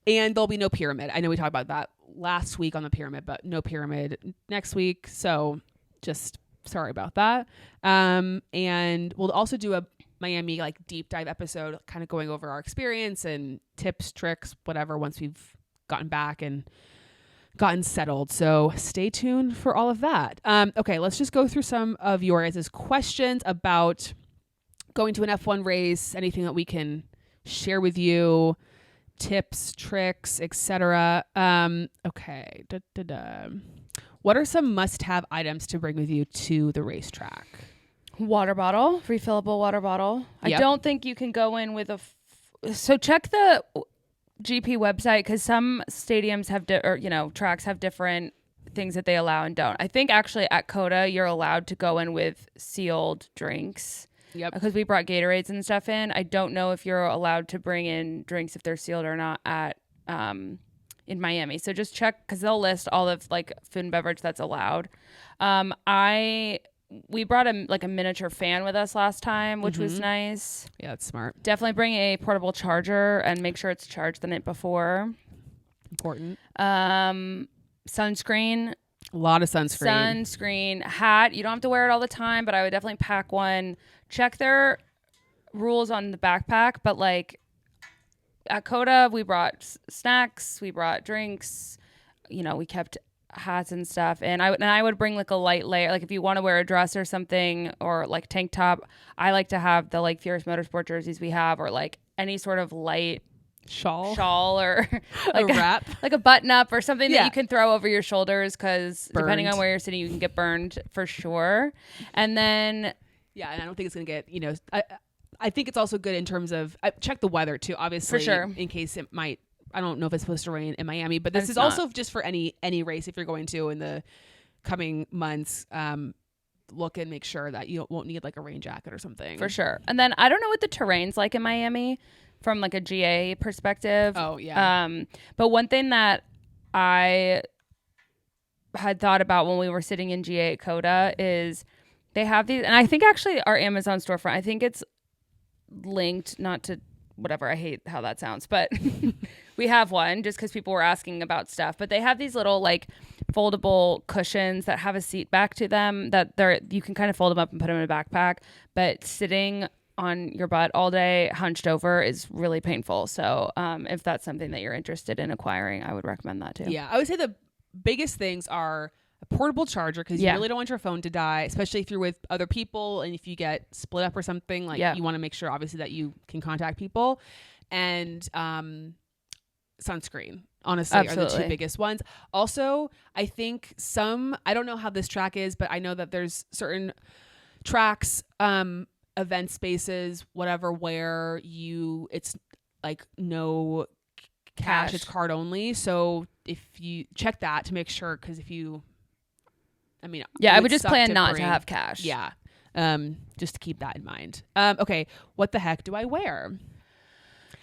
there'll be no pyramid. I know we talked about that last week on the pyramid, but no pyramid next week. So just sorry about that. And we'll also do a Miami like deep dive episode, kind of going over our experience and tips, tricks, whatever, once we've gotten back and gotten settled. So stay tuned for all of that. Okay, let's just go through some of your guys' questions about going to an F1 race, anything that we can share with you, tips, tricks, etc. Okay. What are some must-have items to bring with you to the racetrack? Water bottle, refillable water bottle. Yep. I don't think you can go in with so check the GP website because some stadiums have tracks have different things that they allow and don't. I think actually at COTA you're allowed to go in with sealed drinks. Yep. Because we brought Gatorades and stuff in. I don't know if you're allowed to bring in drinks if they're sealed or not at in Miami. So just check because they'll list all of like food and beverage that's allowed. We brought a miniature fan with us last time, which was nice. Yeah, that's smart. Definitely bring a portable charger and make sure it's charged the night before. Important. Sunscreen. A lot of sunscreen. Sunscreen. Hat. You don't have to wear it all the time, but I would definitely pack one. Check their rules on the backpack, but like at COTA, we brought snacks, we brought drinks, we kept hats and stuff, and I would bring like a light layer, like if you want to wear a dress or something or like tank top. I like to have the like Fierce Motorsport jerseys we have, or like any sort of light shawl or like a wrap, like a button up or something that you can throw over your shoulders because depending on where you're sitting you can get burned for sure. And then and I don't think it's gonna get I think it's also good in terms of check the weather too, obviously, for sure, in case it might. I don't know if it's supposed to rain in Miami, but this is also just for any race if you're going to in the coming months. Look and make sure that you won't need like a rain jacket or something. For sure. And then I don't know what the terrain's like in Miami from like a GA perspective. Oh yeah. But one thing that I had thought about when we were sitting in GA at COTA is they have these, and I think actually our Amazon storefront, I think it's linked, not to whatever, I hate how that sounds, but we have one just because people were asking about stuff. But they have these little like foldable cushions that have a seat back to them that you can kind of fold them up and put them in a backpack, but sitting on your butt all day hunched over is really painful. So if that's something that you're interested in acquiring, I would recommend that too. Yeah, I would say the biggest things are a portable charger, because Yeah. you really don't want your phone to die, especially if you're with other people and if you get split up or something. Like, you want to make sure, obviously, that you can contact people. And sunscreen, honestly, are the two biggest ones. Also, I think I don't know how this track is, but I know that there's certain tracks, event spaces, whatever, where it's like no cash, it's card only. So if you check that to make sure, because I would just plan not to have cash. Yeah. Just to keep that in mind. Okay. What the heck do I wear?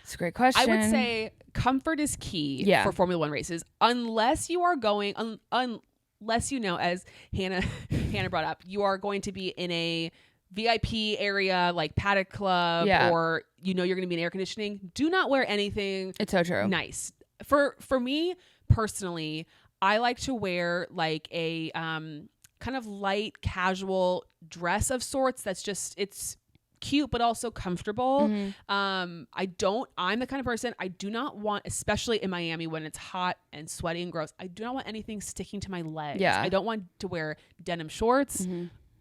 It's a great question. I would say comfort is key for Formula One races, unless you are going, unless, as Hannah brought up, you are going to be in a VIP area like Paddock Club, or you're going to be in air conditioning. Do not wear anything. It's so true. Nice. For me personally, I like to wear like a kind of light casual dress of sorts. That's just, it's cute but also comfortable. I'm the kind of person, I do not want, especially in Miami when it's hot and sweaty and gross, I do not want anything sticking to my legs. I don't want to wear denim shorts.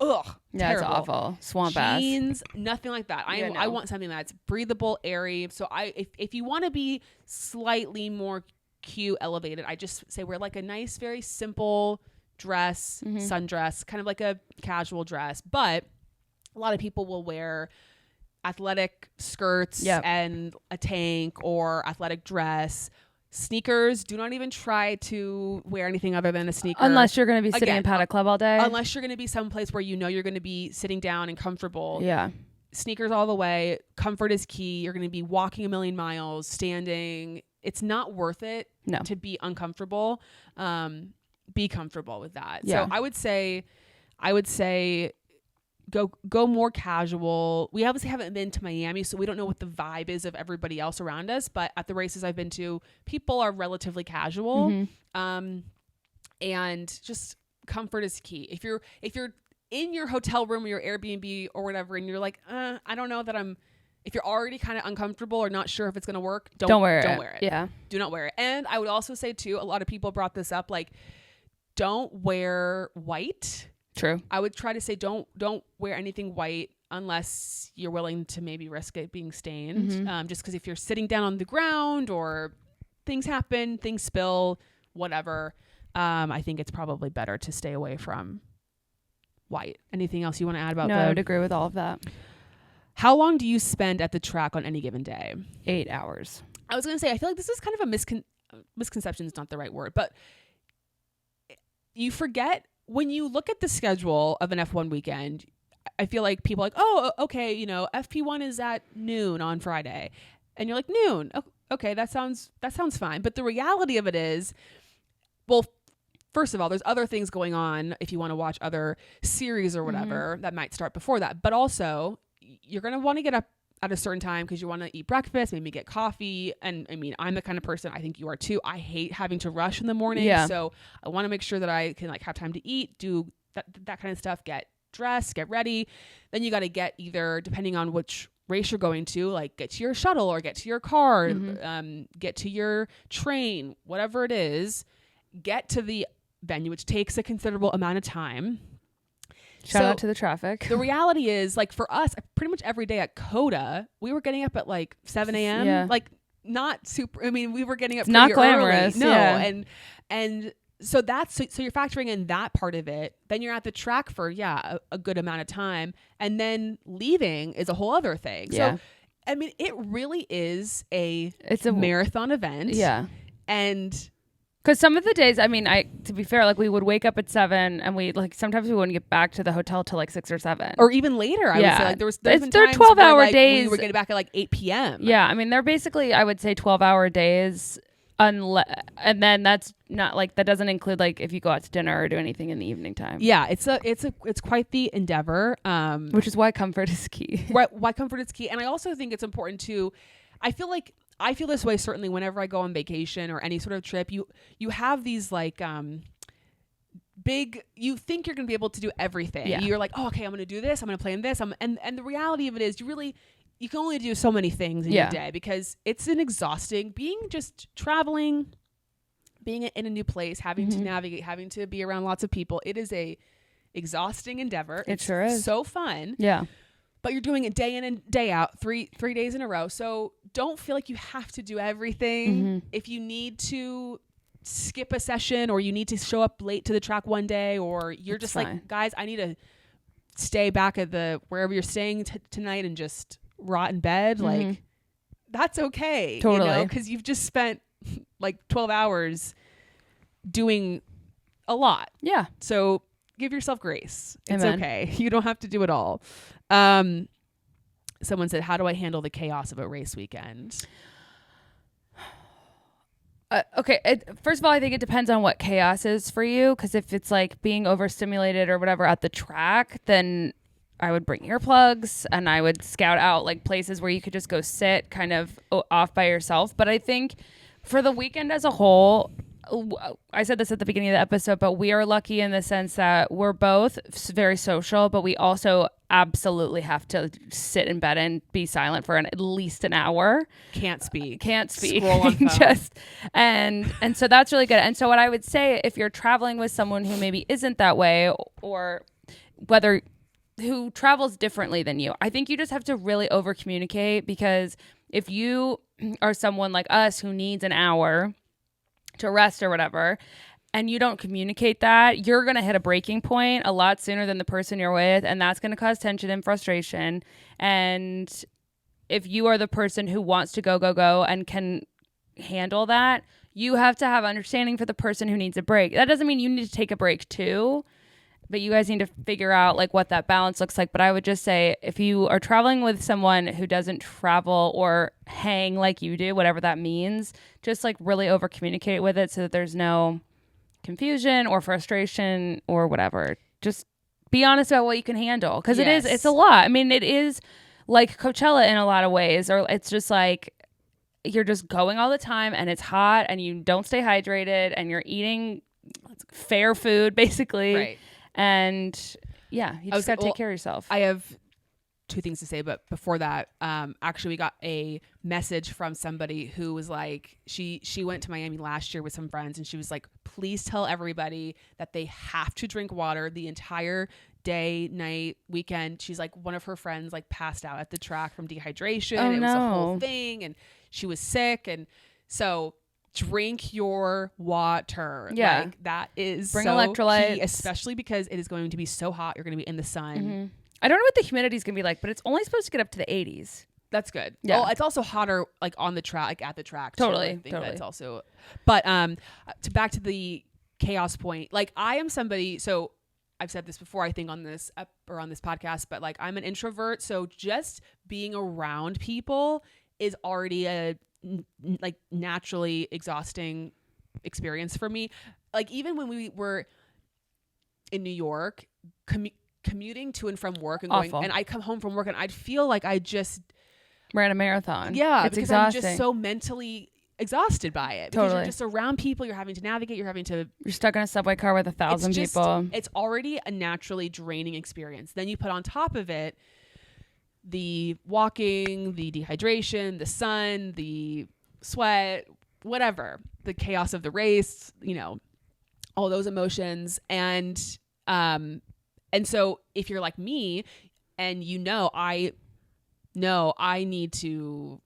Ugh, yeah, terrible. It's awful. Swamp jeans, nothing like that. I want something that's breathable, airy. So if you want to be slightly more cute, elevated, I just say wear like a nice, very simple dress, sundress, kind of like a casual dress. But a lot of people will wear athletic skirts and a tank or athletic dress. Sneakers, do not even try to wear anything other than a sneaker. Unless you're going to be sitting in Paddock Club all day. Unless you're going to be someplace where you're going to be sitting down and comfortable. Yeah. Sneakers all the way. Comfort is key. You're going to be walking a million miles, standing. It's not worth it to be uncomfortable. Be comfortable with that. Yeah. So I would say go more casual. We obviously haven't been to Miami, so we don't know what the vibe is of everybody else around us, but at the races I've been to, people are relatively casual. And just comfort is key. If you're in your hotel room or your Airbnb or whatever and you're like, I don't know that if you're already kind of uncomfortable or not sure if it's going to work, don't wear it. Yeah. Do not wear it. And I would also say too, a lot of people brought this up, like, don't wear white. True. I would try to say don't wear anything white unless you're willing to maybe risk it being stained. Just because if you're sitting down on the ground or things happen, things spill, whatever, I think it's probably better to stay away from white. Anything else you want to add about that? No, I would agree with all of that. How long do you spend at the track on any given day? 8 hours. I was going to say, I feel like this is kind of a misconception is not the right word, but you forget when you look at the schedule of an F1 weekend. I feel like people are like, oh, okay, FP1 is at noon on Friday, and you're like, noon. Okay, that sounds fine. But the reality of it is, well, first of all, there's other things going on if you want to watch other series or whatever that might start before that. But also, you're going to want to get up at a certain time because you want to eat breakfast, maybe get coffee. And I mean, I'm the kind of person, I think you are too, I hate having to rush in the morning. Yeah. So I want to make sure that I can have time to eat, do that kind of stuff, get dressed, get ready. Then you got to get either, depending on which race you're going to, like get to your shuttle or get to your car, get to your train, whatever it is, get to the venue, which takes a considerable amount of time. Shout out to the traffic. The reality is, like, for us, pretty much every day at COTA, we were getting up at like 7 a.m. Yeah. Like, not super. I mean, we were getting up not pretty glamorous. Early. No, yeah. and so that's so you're factoring in that part of it. Then you're at the track for a good amount of time, and then leaving is a whole other thing. Yeah. So, I mean, it really is it's a marathon event. Yeah, and. Because some of the days, I mean, to be fair, like we would wake up at 7 and we sometimes we wouldn't get back to the hotel till like 6 or 7. Or even later, I would say. Like there's been times 12-hour where, days. We were getting back at like 8 p.m. Yeah, I mean, they're basically, I would say 12-hour days. And then that's not like, that doesn't include like if you go out to dinner or do anything in the evening time. Yeah, it's quite the endeavor. Which is why comfort is key. Why comfort is key. And I also think it's important to, I feel this way certainly whenever I go on vacation or any sort of trip. You have these like big, you think you're going to be able to do everything. Yeah. You're like, oh, okay, I'm going to do this. I'm going to plan this. And the reality of it is you can only do so many things in your day because it's an exhausting, being just traveling being in a new place, having to navigate, having to be around lots of people. It is a exhausting endeavor. It sure is. So fun. Yeah. But you're doing it day in and day out, three days in a row. So don't feel like you have to do everything. If you need to skip a session, or you need to show up late to the track one day, or you're just fine. Like, guys, I need to stay back at the wherever you're staying tonight and just rot in bed. Like, that's okay. Totally. You know, because you've just spent like 12 hours doing a lot. Yeah. So give yourself grace. It's Amen. okay. You don't have to do it all. Someone said, how do I handle the chaos of a race weekend? Okay. First of all, I think it depends on what chaos is for you. Because if it's like being overstimulated or whatever at the track, then I would bring earplugs and I would scout out like places where you could just go sit kind of off by yourself. But I think for the weekend as a whole, I said this at the beginning of the episode, but we are lucky in the sense that we're both very social, but we also absolutely have to sit in bed and be silent for at least an hour. Can't speak. Scroll on phone. And so that's really good. And so what I would say, if you're traveling with someone who maybe isn't that way, or who travels differently than you, I think you just have to really over communicate, because if you are someone like us who needs an hour to rest or whatever, and you don't communicate that, you're going to hit a breaking point a lot sooner than the person you're with, and that's going to cause tension and frustration. And if you are the person who wants to go and can handle that, you have to have understanding for the person who needs a break. That doesn't mean you need to take a break too, but you guys need to figure out like what that balance looks like. But I would just say, if you are traveling with someone who doesn't travel or hang like you do, whatever that means, just like really over communicate with it so that there's no confusion or frustration or whatever. Just be honest about what you can handle, because it's a lot. I mean, it is like Coachella in a lot of ways, or it's just like you're just going all the time and it's hot and you don't stay hydrated and you're eating fair food basically. Right. And yeah, you just got to take care of yourself. I have two things to say, but before that, actually we got a message from somebody who was like, she went to Miami last year with some friends, and she was like, please tell everybody that they have to drink water the entire day, night, weekend. She's like, one of her friends like passed out at the track from dehydration. Oh, it was no. a whole thing, and she was sick. And so drink your water. Yeah. Like, that is Bring so electrolytes. key, especially because it is going to be so hot. You're going to be in the sun. I don't know what the humidity is going to be like, but it's only supposed to get up to the 80s. That's good. Yeah. Well, it's also hotter like on the track, like at the track. Totally. I think that's also, but back to the chaos point. Like, I am somebody, so I've said this before, I think on this podcast, but like, I'm an introvert. So just being around people is already a like naturally exhausting experience for me. Like, even when we were in New York, commuting to and from work and Awful. and I come home from work and I'd feel like I just ran a marathon. Yeah, it's because exhausting. I'm just so mentally exhausted by it. Because Totally. you're just around people, you're having to navigate, you're stuck in a subway car with 1,000 people. It's already a naturally draining experience. Then you put on top of it the walking, the dehydration, the sun, the sweat, whatever, the chaos of the race, you know, all those emotions. And so if you're like me and I need to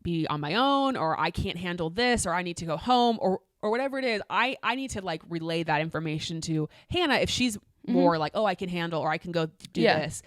be on my own, or I can't handle this, or I need to go home, or whatever it is, I need to like relay that information to Hannah if she's more like, oh, I can handle, or I can go do this.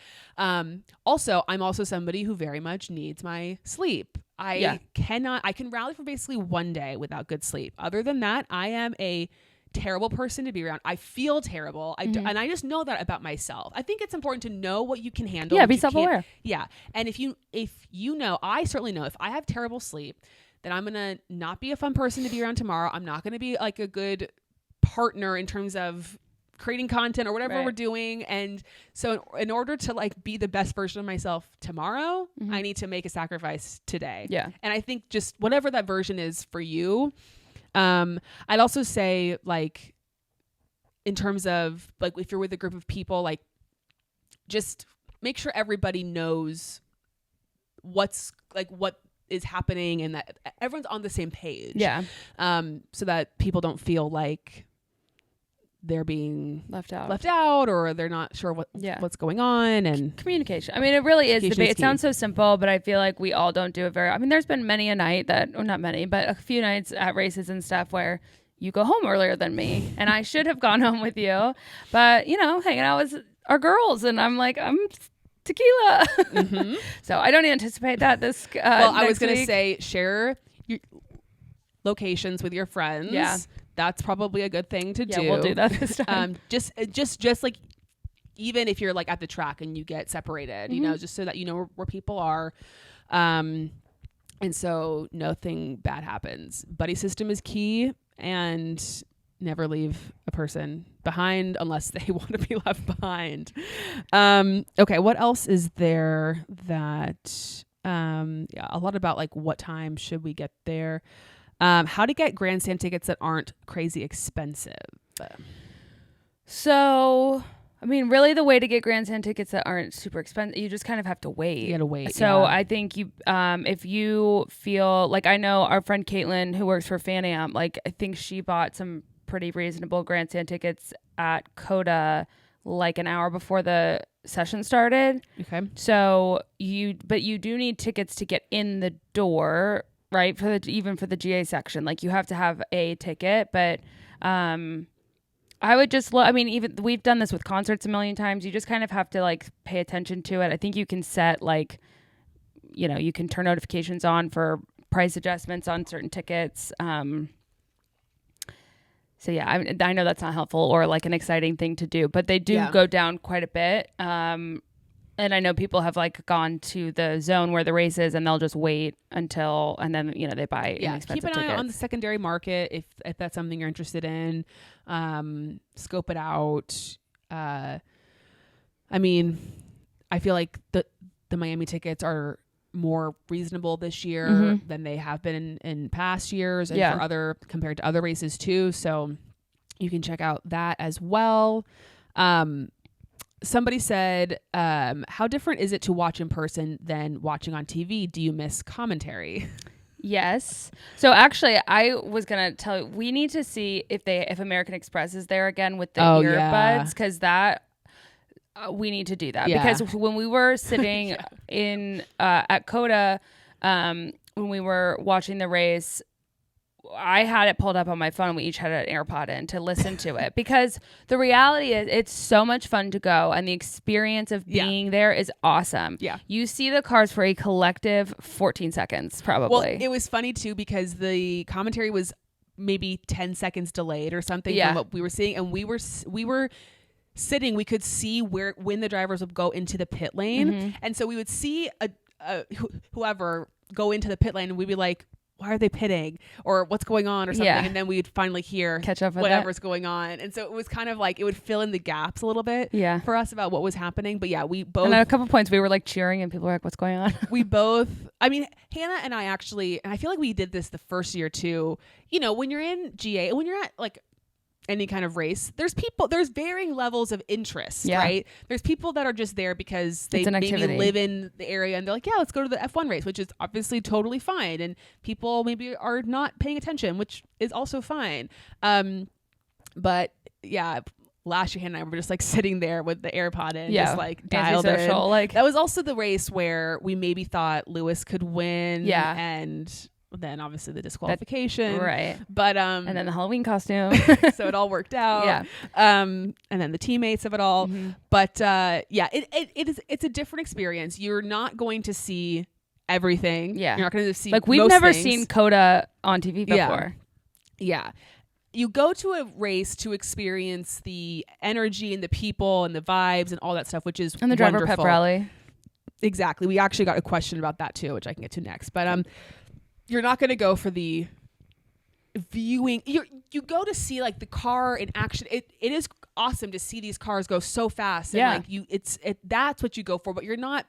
Also, I'm also somebody who very much needs my sleep. I can rally for basically one day without good sleep. Other than that, I am a terrible person to be around. I feel terrible. And I just know that about myself. I think it's important to know what you can handle. Yeah, be self-aware. Yeah. And if you know, I certainly know if I have terrible sleep, then I'm going to not be a fun person to be around tomorrow. I'm not going to be like a good partner in terms of creating content or whatever we're doing. And so in order to like be the best version of myself tomorrow, I need to make a sacrifice today. Yeah. And I think just whatever that version is for you, I'd also say, like, in terms of like, if you're with a group of people, like, just make sure everybody knows what is happening and that everyone's on the same page. Yeah. So that people don't feel like they're being left out or they're not sure what's going on. And communication. I mean, it really is debate. It sounds so simple, but I feel like we all don't do it very. I mean, there's been many a night not many, but a few nights at races and stuff where you go home earlier than me, and I should have gone home with you, but hanging out with our girls, and I'm like, I'm tequila. Mm-hmm. So I don't anticipate that this. Well, I was going to say share your locations with your friends. Yeah. That's probably a good thing to do. Yeah, we'll do that this time. Just like, even if you're like at the track and you get separated, just so that you know where people are. And so nothing bad happens. Buddy system is key, and never leave a person behind unless they want to be left behind. Okay. What else is there that, a lot about like what time should we get there? How to get grandstand tickets that aren't crazy expensive. So, I mean, really the way to get grandstand tickets that aren't super expensive, you just kind of have to wait. You gotta wait. So I think if you feel like, I know our friend Caitlin who works for Fan Am, like I think she bought some pretty reasonable grandstand tickets at Coda like an hour before the session started. Okay. So you do need tickets to get in the door, right? Even for the GA section, like you have to have a ticket, but I would just even we've done this with concerts a million times. You just kind of have to like pay attention to it. I think you can set like, you can turn notifications on for price adjustments on certain tickets. So yeah, I know that's not helpful or like an exciting thing to do, but they do go down quite a bit. And I know people have like gone to the zone where the race is, and they'll just wait until, and then they buy inexpensive keep an tickets. eye on the secondary market if that's something you're interested in. Scope it out. I mean, I feel like the Miami tickets are more reasonable this year than they have been in past years, and compared to other races too. So you can check out that as well. Somebody said, how different is it to watch in person than watching on TV? Do you miss commentary? Yes. So actually, I was going to tell you, we need to see if American Express is there again with the earbuds, because we need to do that. Yeah. Because when we were sitting in at Coda, when we were watching the race, I had it pulled up on my phone. We each had an AirPod in to listen to it, because the reality is it's so much fun to go, and the experience of being there is awesome. Yeah. You see the cars for a collective 14 seconds probably. Well, it was funny too, because the commentary was maybe 10 seconds delayed or something from what we were seeing, and we were sitting, we could see when the drivers would go into the pit lane, and so we would see whoever go into the pit lane, and we'd be like, why are they pitting, or what's going on, or something? And then we'd finally catch up with whatever's going on. And so it was kind of like, it would fill in the gaps a little bit for us about what was happening. But yeah, we both, and at a couple points we were like cheering and people were like, what's going on? We both, I mean, Hannah and I actually, and I feel like we did this the first year too, when you're in GA, when you're at like any kind of race, there's varying levels of interest, right? There's people that are just there because they maybe live in the area, and they're like, let's go to the F1 race, which is obviously totally fine. And people maybe are not paying attention, which is also fine. But yeah, last year, Hannah and I were just like sitting there with the AirPod in, just like dialed in. Like, that was also the race where we maybe thought Lewis could win. Yeah. And then obviously the disqualification, right? But and then the Halloween costume, so it all worked out. Yeah. And then the teammates of it all. But it's a different experience. You're not going to see everything. Yeah. You're not going to see, like, we've never seen Coda on TV before. Yeah. You go to a race to experience the energy and the people and the vibes and all that stuff, which is and the driver wonderful. Pep rally. Exactly. We actually got a question about that too, which I can get to next. But you're not going to go for the viewing. You go to see like the car in action. It is awesome to see these cars go so fast. And like that's what you go for, but you're not,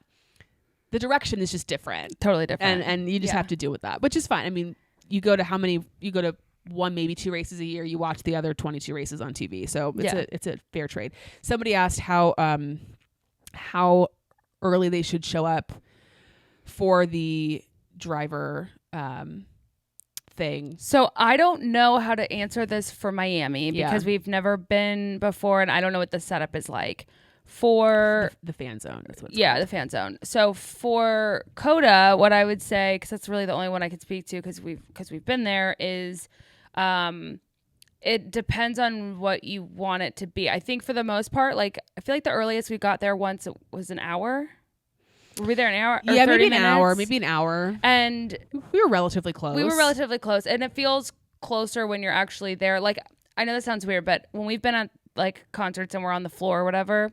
the direction is just different. Totally different. And you just have to deal with that, which is fine. I mean, you go to one, maybe 2 races a year. You watch the other 22 races on TV. So it's a fair trade. Somebody asked how early they should show up for the driver thing. So I don't know how to answer this for Miami because we've never been before, and I don't know what the setup is like for the fan zone. That's what the fan zone. So for COTA, what I would say, because that's really the only one I could speak to because we've been there, is it depends on what you want it to be. I think for the most part, like I feel like the earliest we got there once it was an hour. Were we there an hour? Yeah, maybe an hour. Maybe an hour. And we were relatively close. And it feels closer when you're actually there. Like, I know that sounds weird, but when we've been at like concerts and we're on the floor or whatever,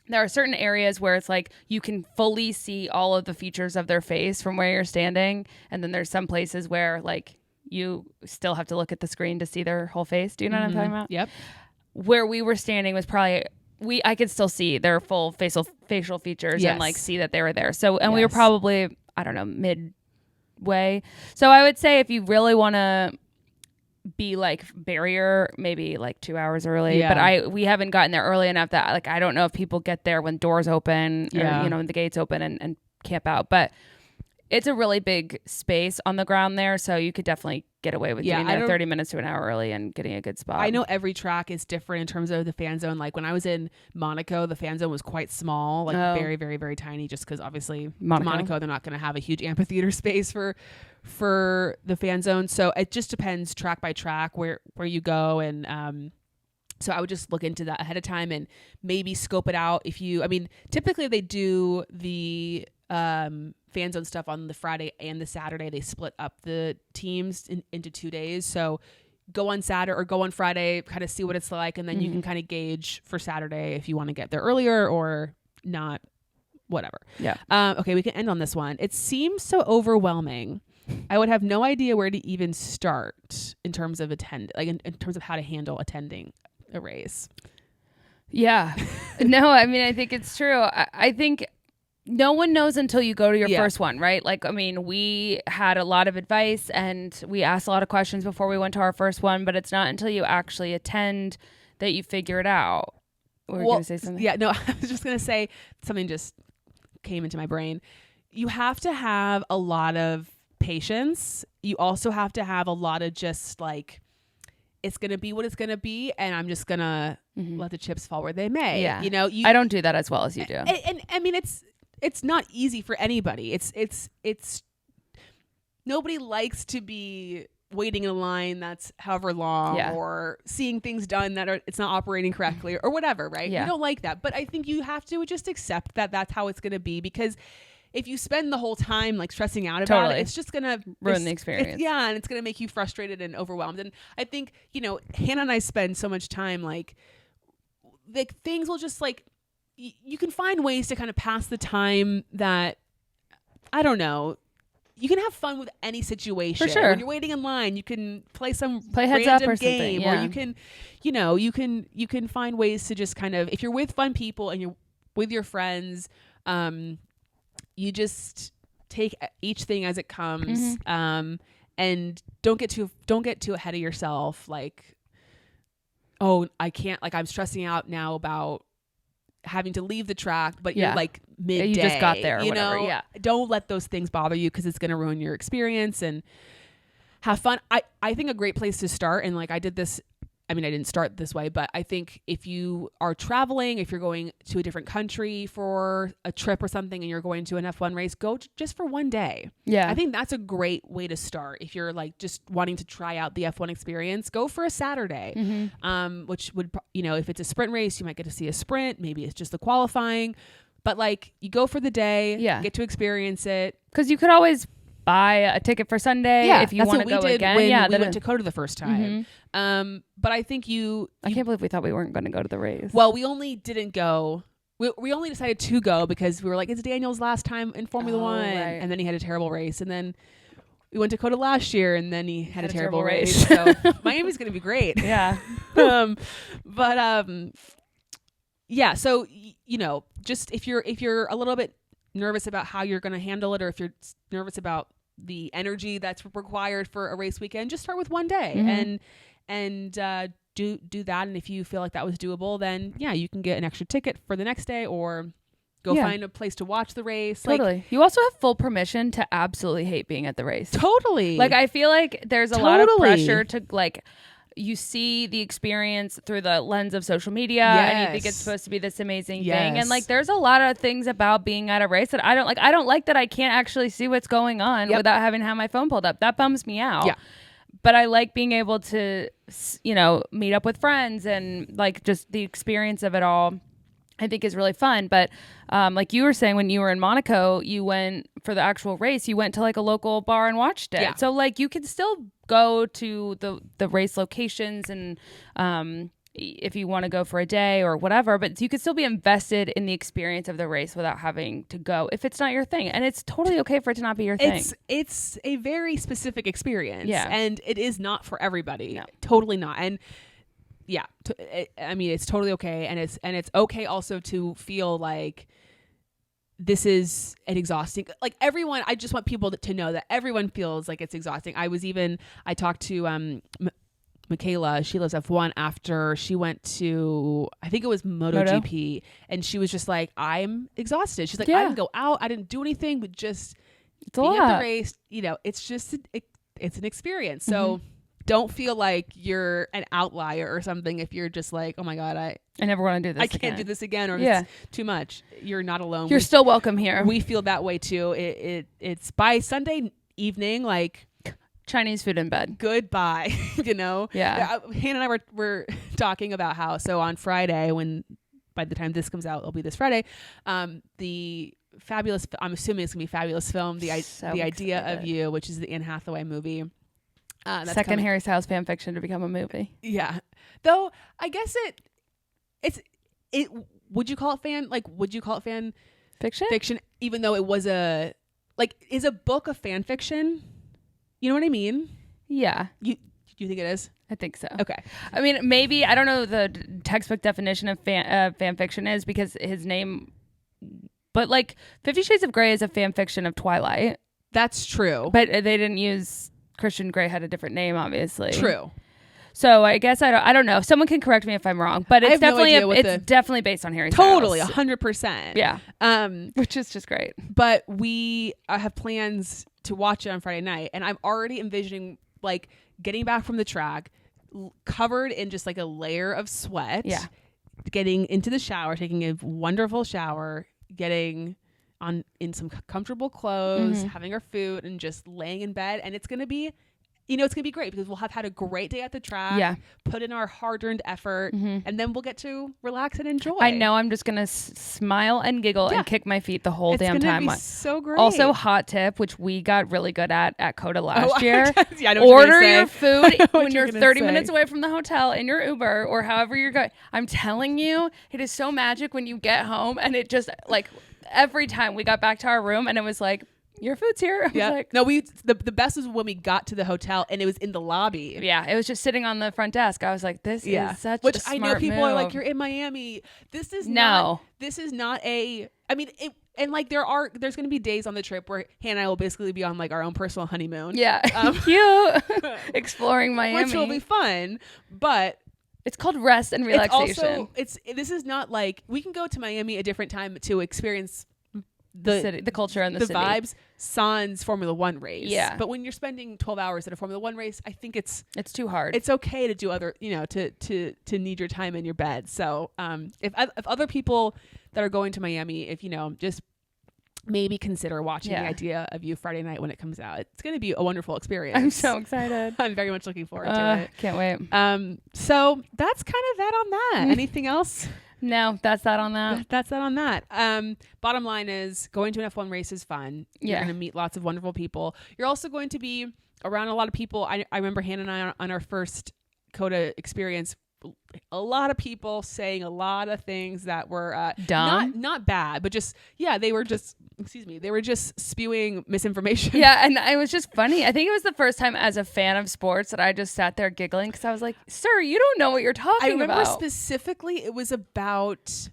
there are certain areas where it's like you can fully see all of the features of their face from where you're standing. And then there's some places where like you still have to look at the screen to see their whole face. Do you know what I'm talking about? Yep. Where we were standing was probably... I could still see their full facial features and like see that they were there. So, and we were probably, I don't know, midway. So I would say if you really want to be like barrier, maybe like 2 hours early, but we haven't gotten there early enough that like, I don't know if people get there when doors open or, you know, when the gates open and camp out, but it's a really big space on the ground there. So you could definitely get away with getting there 30 minutes to an hour early and getting a good spot. I know every track is different in terms of the fan zone. Like when I was in Monaco, the fan zone was quite small, like very, very, very tiny, just because obviously Monaco, they're not going to have a huge amphitheater space for the fan zone. So it just depends track by track where you go. And so I would just look into that ahead of time and maybe scope it out. Typically they do the fan zone stuff on the Friday and the Saturday. They split up the teams into 2 days. So go on Saturday or go on Friday, kind of see what it's like. And then you can kind of gauge for Saturday if you want to get there earlier or not, whatever. Yeah. Okay. We can end on this one. It seems so overwhelming. I would have no idea where to even start in terms of in terms of how to handle attending a race. Yeah. No, I mean, I think it's true. I think no one knows until you go to your first one, right? Like, I mean, we had a lot of advice and we asked a lot of questions before we went to our first one, but it's not until you actually attend that you figure it out. Were you going to say something? Yeah, no, I was just going to say something just came into my brain. You have to have a lot of patience. You also have to have a lot of just like, it's going to be what it's going to be. And I'm just going to let the chips fall where they may. Yeah. You know, I don't do that as well as you do. And I mean, it's not easy for anybody. It's nobody likes to be waiting in a line that's however long or seeing things done that it's not operating correctly or whatever, right? Yeah. You don't like that. But I think you have to just accept that that's how it's going to be, because if you spend the whole time like stressing out about it, it's just going to ruin the experience. And it's going to make you frustrated and overwhelmed. And I think, you know, Hannah and I spend so much time like things will just like, you can find ways to kind of pass the time that, I don't know, you can have fun with any situation. For sure. When you're waiting in line, you can play heads random up or game, something. or you can, you know, you can find ways to just kind of, if you're with fun people and you're with your friends, you just take each thing as it comes, and don't get too ahead of yourself. Like, oh, I can't, like, I'm stressing out now about having to leave the track, but you're like midday. You just got there, or you whatever. know? Yeah. Don't let those things bother you, because it's going to ruin your experience. And have fun. I think a great place to start, and like I did this, I mean, I didn't start this way, but I think if you are traveling, if you're going to a different country for a trip or something and you're going to an F1 race, go just for one day. Yeah. I think that's a great way to start. If you're like just wanting to try out the F1 experience, go for a Saturday, which would, you know, if it's a sprint race, you might get to see a sprint. Maybe it's just the qualifying, but like you go for the day, get to experience it. Because you could always buy a ticket for Sunday if you want to go again. When we went to COTA the first time. But I think I can't believe we thought we weren't going to go to the race. Well, we only didn't go. We only decided to go because we were like, it's Daniel's last time in Formula One. Right. And then he had a terrible race. And then we went to COTA last year and then he had a terrible race. So Miami's going to be great. Yeah. Yeah. So, you know, just if you're a little bit nervous about how you're going to handle it, or if you're nervous about the energy that's required for a race weekend, just start with one day and do that. And if you feel like that was doable, then you can get an extra ticket for the next day or Go find a place to watch the race. Totally. Like, you also have full permission to absolutely hate being at the race. Totally. Like, I feel like there's a lot of pressure to, like, you see the experience through the lens of social media and you think it's supposed to be this amazing thing. And, like, there's a lot of things about being at a race that I don't like. I don't like that I can't actually see what's going on without having to have my phone pulled up. That bums me out. Yeah. But I like being able to, you know, meet up with friends and, like, just the experience of it all, I think is really fun. But like you were saying, when you were in Monaco, you went for the actual race, you went to like a local bar and watched it. Yeah. So like you can still go to the race locations and if you want to go for a day or whatever, but you could still be invested in the experience of the race without having to go if it's not your thing. And it's totally okay for it to not be your thing. It's a very specific experience. Yeah. And it is not for everybody. No. Totally not. And yeah, I mean, it's totally okay. And it's okay also to feel like this is an exhausting, like everyone, I just want people to know that everyone feels like it's exhausting. I talked to Michaela, she lives F1, after she went to, I think it was MotoGP, and she was just like, I'm exhausted. She's like, I didn't go out, I didn't do anything, but just being at the race, you know, it's just, it's an experience. So don't feel like you're an outlier or something if you're just like, oh my God, I never want to do this I can't do this again, or it's too much. You're not alone. You're still welcome here. We feel that way too. It's by Sunday evening, like Chinese food in bed. Goodbye. You know? Yeah. Hannah and I were talking about how, so on Friday, when by the time this comes out, it'll be this Friday, the fabulous, I'm assuming it's gonna be Fabulous Film, the Idea of You, which is the Anne Hathaway movie. Second Harry Styles fan fiction to become a movie. Yeah. Though I guess it would you call it fan fiction? Fiction, even though it was is a book a fan fiction? You know what I mean? Yeah. You think it is? I think so. Okay. I mean, maybe, I don't know the textbook definition of fan fiction is, because his name, but like 50 Shades of Grey is a fan fiction of Twilight. That's true. But they didn't use, Christian Grey had a different name, obviously. True. So I guess I don't know. Someone can correct me if I'm wrong, but it's definitely based on Harry Styles. Totally, 100%. Yeah. Which is just great. But we have plans to watch it on Friday night, and I'm already envisioning like getting back from the track, covered in just like a layer of sweat. Yeah. Getting into the shower, taking a wonderful shower, getting in some comfortable clothes, having our food, and just laying in bed, and it's gonna be great because we'll have had a great day at the track, put in our hard-earned effort, and then we'll get to relax and enjoy. I know I'm just going to smile and giggle and kick my feet the whole damn time. It's so great. Also, hot tip, which we got really good at Coda last year. I know order your food when you're 30 minutes away from the hotel in your Uber or however you're going. I'm telling you, it is so magic when you get home, and it just, like, every time we got back to our room and it was like, your food's here. Yeah. Like, no, the best was when we got to the hotel and it was in the lobby. Yeah, it was just sitting on the front desk. I was like, this is such Which a smart I know people move. are like, you're in Miami. This is not a, I mean, and like there's going to be days on the trip where Hannah and I will basically be on like our own personal honeymoon. Yeah. Cute. Exploring Miami. Which will be fun, but it's called rest and relaxation. This is not like, we can go to Miami a different time to experience the city, the culture, and the city. Vibes sans Formula One race. Yeah. But when you're spending 12 hours at a Formula One race, I think it's too hard. It's okay to do other, to need your time in your bed. So if other people that are going to Miami, if just maybe consider watching The Idea of You Friday night when it comes out. It's going to be a wonderful experience. I'm so excited. I'm very much looking forward to it. Can't wait. So that's kind of that on that. Anything else? No, that's that on that. That's that on that. Bottom line is, going to an F1 race is fun. You're going to meet lots of wonderful people. You're also going to be around a lot of people. I remember Hannah and I on our first CODA experience, a lot of people saying a lot of things that were dumb, not bad, but just they were just spewing misinformation. Yeah, and it was just funny. I think it was the first time as a fan of sports that I just sat there giggling because I was like, "Sir, you don't know what you're talking about." I remember specifically it was about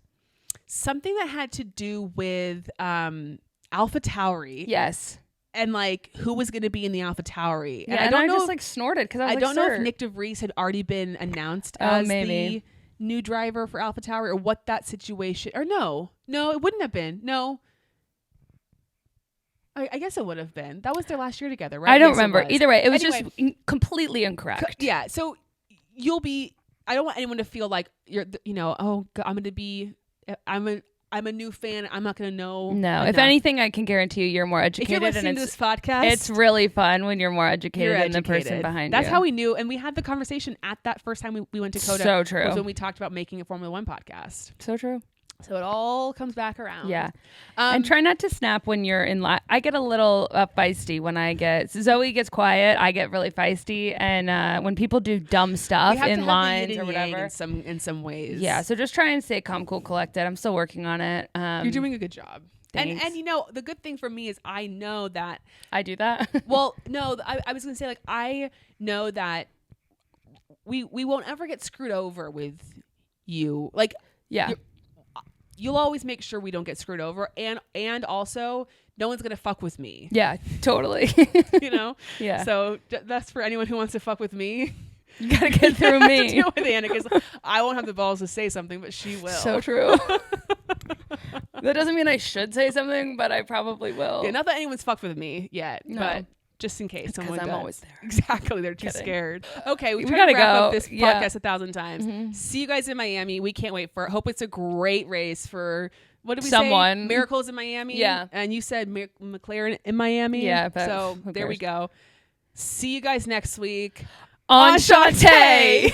something that had to do with AlphaTauri. Yes. And like who was going to be in the AlphaTauri. And I don't know, just like snorted because I was don't know if Nick DeVries had already been announced as the new driver for AlphaTauri or what that situation, or no, it wouldn't have been. No. I guess it would have been. That was their last year together, right? I don't Yes, remember. Either way, it was Anyway. just completely incorrect. Yeah. So you'll be, I don't want anyone to feel like you're, oh, God, I'm going to be, I'm a new fan. I'm not going to know. No, enough. if anything, I can guarantee you you're more educated. If you're listening to this podcast, it's really fun when you're more educated than the person behind you. That's how we knew. And we had the conversation at that first time we went to COTA. So true. Was when we talked about making a Formula One podcast. So true. So it all comes back around. Yeah. And try not to snap when you're in I get a little feisty when Zoe gets quiet. I get really feisty. And when people do dumb stuff in lines or whatever. In some ways. Yeah. So just try and stay calm, cool, collected. I'm still working on it. You're doing a good job. Thanks. And the good thing for me is I know that. I do that? Well, no, I was going to say, like, I know that we won't ever get screwed over with you. Like, yeah. You'll always make sure we don't get screwed over, and also no one's gonna fuck with me. Yeah, totally. Yeah. So that's for anyone who wants to fuck with me. You gotta get through me. Have to deal with Anna, because I won't have the balls to say something, but she will. So true. That doesn't mean I should say something, but I probably will. Yeah, not that anyone's fucked with me yet, No. but just in case someone does. I'm always there. Exactly. They're too scared. Okay, we gotta to wrap go. up this Yeah. podcast 1,000 times. Mm-hmm. See you guys in Miami. We can't wait for it. Hope it's a great race for, what did we Someone. say? Miracles in Miami? Yeah. And you said McLaren in Miami? Yeah, but so who there we cares? go. See you guys next week. Enchante!